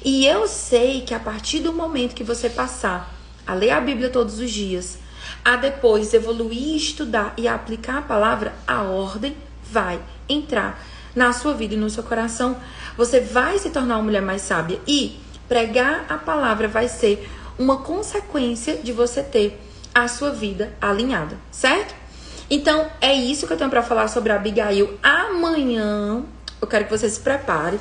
E eu sei que a partir do momento que você passar a ler a Bíblia todos os dias, a depois evoluir, estudar e aplicar a palavra, a ordem vai entrar na sua vida e no seu coração. Você vai se tornar uma mulher mais sábia. E pregar a palavra vai ser uma consequência de você ter a sua vida alinhada, certo? Então, é isso que eu tenho para falar sobre a Abigail. Amanhã, eu quero que você se prepare.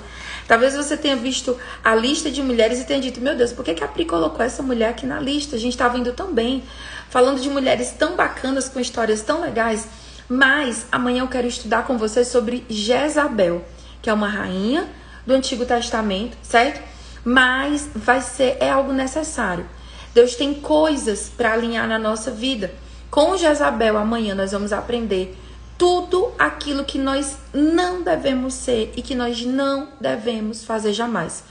Talvez você tenha visto a lista de mulheres e tenha dito, meu Deus, por que a Pri colocou essa mulher aqui na lista? A gente estava indo tão bem, falando de mulheres tão bacanas, com histórias tão legais. Mas amanhã eu quero estudar com você sobre Jezabel, que é uma rainha do Antigo Testamento, certo? Mas é algo necessário. Deus tem coisas para alinhar na nossa vida. Com Jezabel, amanhã nós vamos aprender tudo aquilo que nós não devemos ser e que nós não devemos fazer jamais.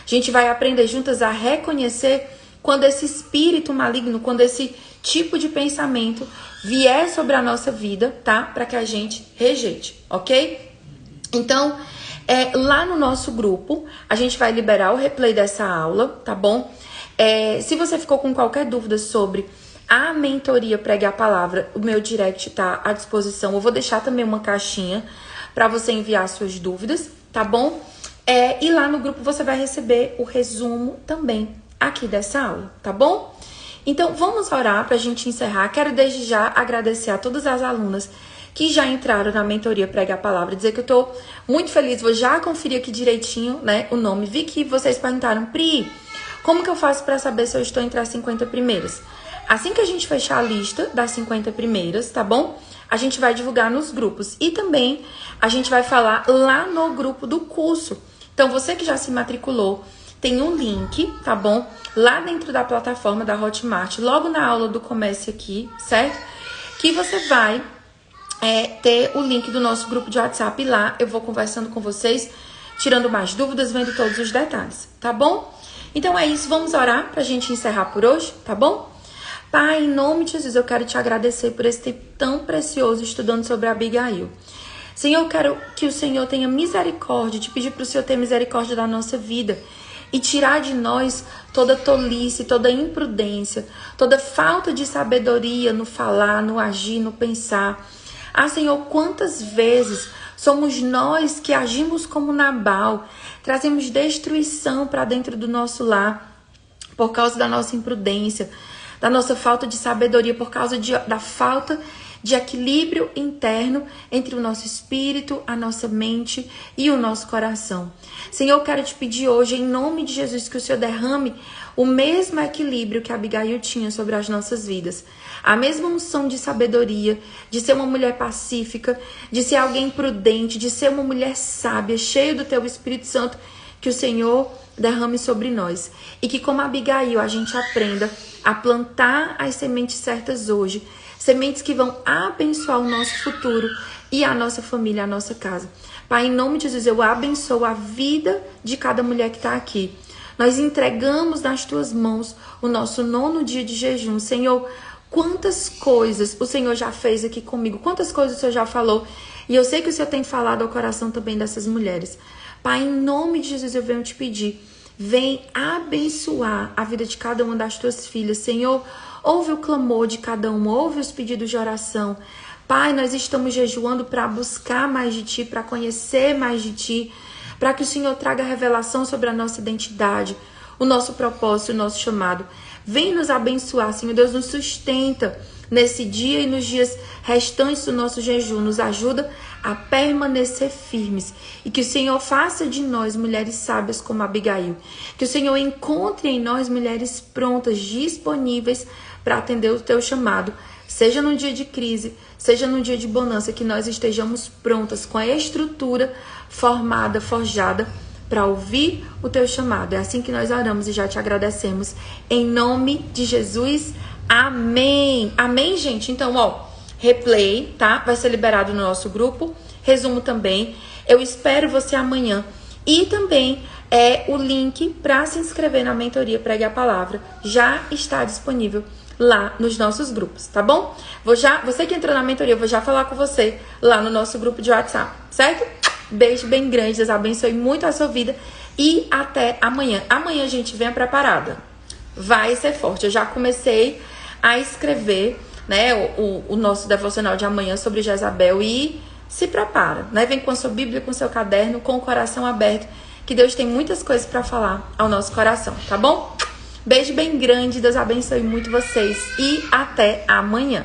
A gente vai aprender juntas a reconhecer quando esse espírito maligno, quando esse tipo de pensamento vier sobre a nossa vida, tá? Para que a gente rejeite, ok? Então, lá no nosso grupo, a gente vai liberar o replay dessa aula, tá bom? Se você ficou com qualquer dúvida sobre a mentoria Pregue a Palavra, o meu direct tá à disposição. Eu vou deixar também uma caixinha para você enviar suas dúvidas, tá bom? E lá no grupo você vai receber o resumo também aqui dessa aula, tá bom? Então, vamos orar pra gente encerrar. Quero desde já agradecer a todas as alunas que já entraram na mentoria Pregue a Palavra. Dizer que eu tô muito feliz. Vou já conferir aqui direitinho, né, o nome. Vi que vocês perguntaram, Pri, como que eu faço pra saber se eu estou entre as 50 primeiras? Assim que a gente fechar a lista das 50 primeiras, tá bom? A gente vai divulgar nos grupos. E também a gente vai falar lá no grupo do curso. Então, você que já se matriculou, tem um link, tá bom? Lá dentro da plataforma da Hotmart, logo na aula do Comece Aqui, certo? Que você vai ter o link do nosso grupo de WhatsApp. E lá eu vou conversando com vocês, tirando mais dúvidas, vendo todos os detalhes, tá bom? Então é isso, vamos orar pra gente encerrar por hoje, tá bom? Pai, em nome de Jesus, eu quero te agradecer por esse tempo tão precioso estudando sobre a Abigail. Senhor, eu quero que o Senhor tenha misericórdia, te pedir para o Senhor ter misericórdia da nossa vida e tirar de nós toda tolice, toda imprudência, toda falta de sabedoria no falar, no agir, no pensar. Ah, Senhor, quantas vezes somos nós que agimos como Nabal, trazemos destruição para dentro do nosso lar por causa da nossa imprudência, da nossa falta de sabedoria, por causa da falta de equilíbrio interno entre o nosso espírito, a nossa mente e o nosso coração. Senhor, eu quero te pedir hoje, em nome de Jesus, que o Senhor derrame o mesmo equilíbrio que Abigail tinha sobre as nossas vidas. A mesma unção de sabedoria, de ser uma mulher pacífica, de ser alguém prudente, de ser uma mulher sábia, cheia do teu Espírito Santo, que o Senhor derrame sobre nós. E que, como Abigail, a gente aprenda a plantar as sementes certas hoje, sementes que vão abençoar o nosso futuro e a nossa família, a nossa casa. Pai, em nome de Jesus, eu abençoo a vida de cada mulher que está aqui. Nós entregamos nas tuas mãos o nosso 9º dia de jejum. Senhor, quantas coisas o Senhor já fez aqui comigo, quantas coisas o Senhor já falou. E eu sei que o Senhor tem falado ao coração também dessas mulheres. Pai, em nome de Jesus, eu venho te pedir, vem abençoar a vida de cada uma das tuas filhas. Senhor, ouve o clamor de cada uma, ouve os pedidos de oração. Pai, nós estamos jejuando para buscar mais de Ti, para conhecer mais de Ti, para que o Senhor traga revelação sobre a nossa identidade, o nosso propósito, o nosso chamado. Vem nos abençoar, Senhor Deus, nos sustenta nesse dia e nos dias restantes do nosso jejum. Nos ajuda a permanecer firmes e que o Senhor faça de nós mulheres sábias como Abigail. Que o Senhor encontre em nós mulheres prontas, disponíveis para atender o teu chamado. Seja num dia de crise, seja num dia de bonança, que nós estejamos prontas com a estrutura formada, forjada para ouvir o teu chamado. É assim que nós oramos e já te agradecemos. Em nome de Jesus, amém. Amém, gente? Então, replay, tá? Vai ser liberado no nosso grupo. Resumo também. Eu espero você amanhã. E também o link para se inscrever na mentoria Pregue a Palavra já está disponível lá nos nossos grupos, tá bom? Você que entrou na mentoria, eu vou já falar com você lá no nosso grupo de WhatsApp, certo? Beijo bem grande, Deus abençoe muito a sua vida E até amanhã. Amanhã, gente, venha preparada. Vai ser forte. Eu já comecei a escrever, né, o nosso devocional de amanhã sobre Jezabel e se prepara, né? Vem com a sua Bíblia, com o seu caderno, com o coração aberto, que Deus tem muitas coisas para falar ao nosso coração, tá bom? Beijo bem grande, Deus abençoe muito vocês e até amanhã.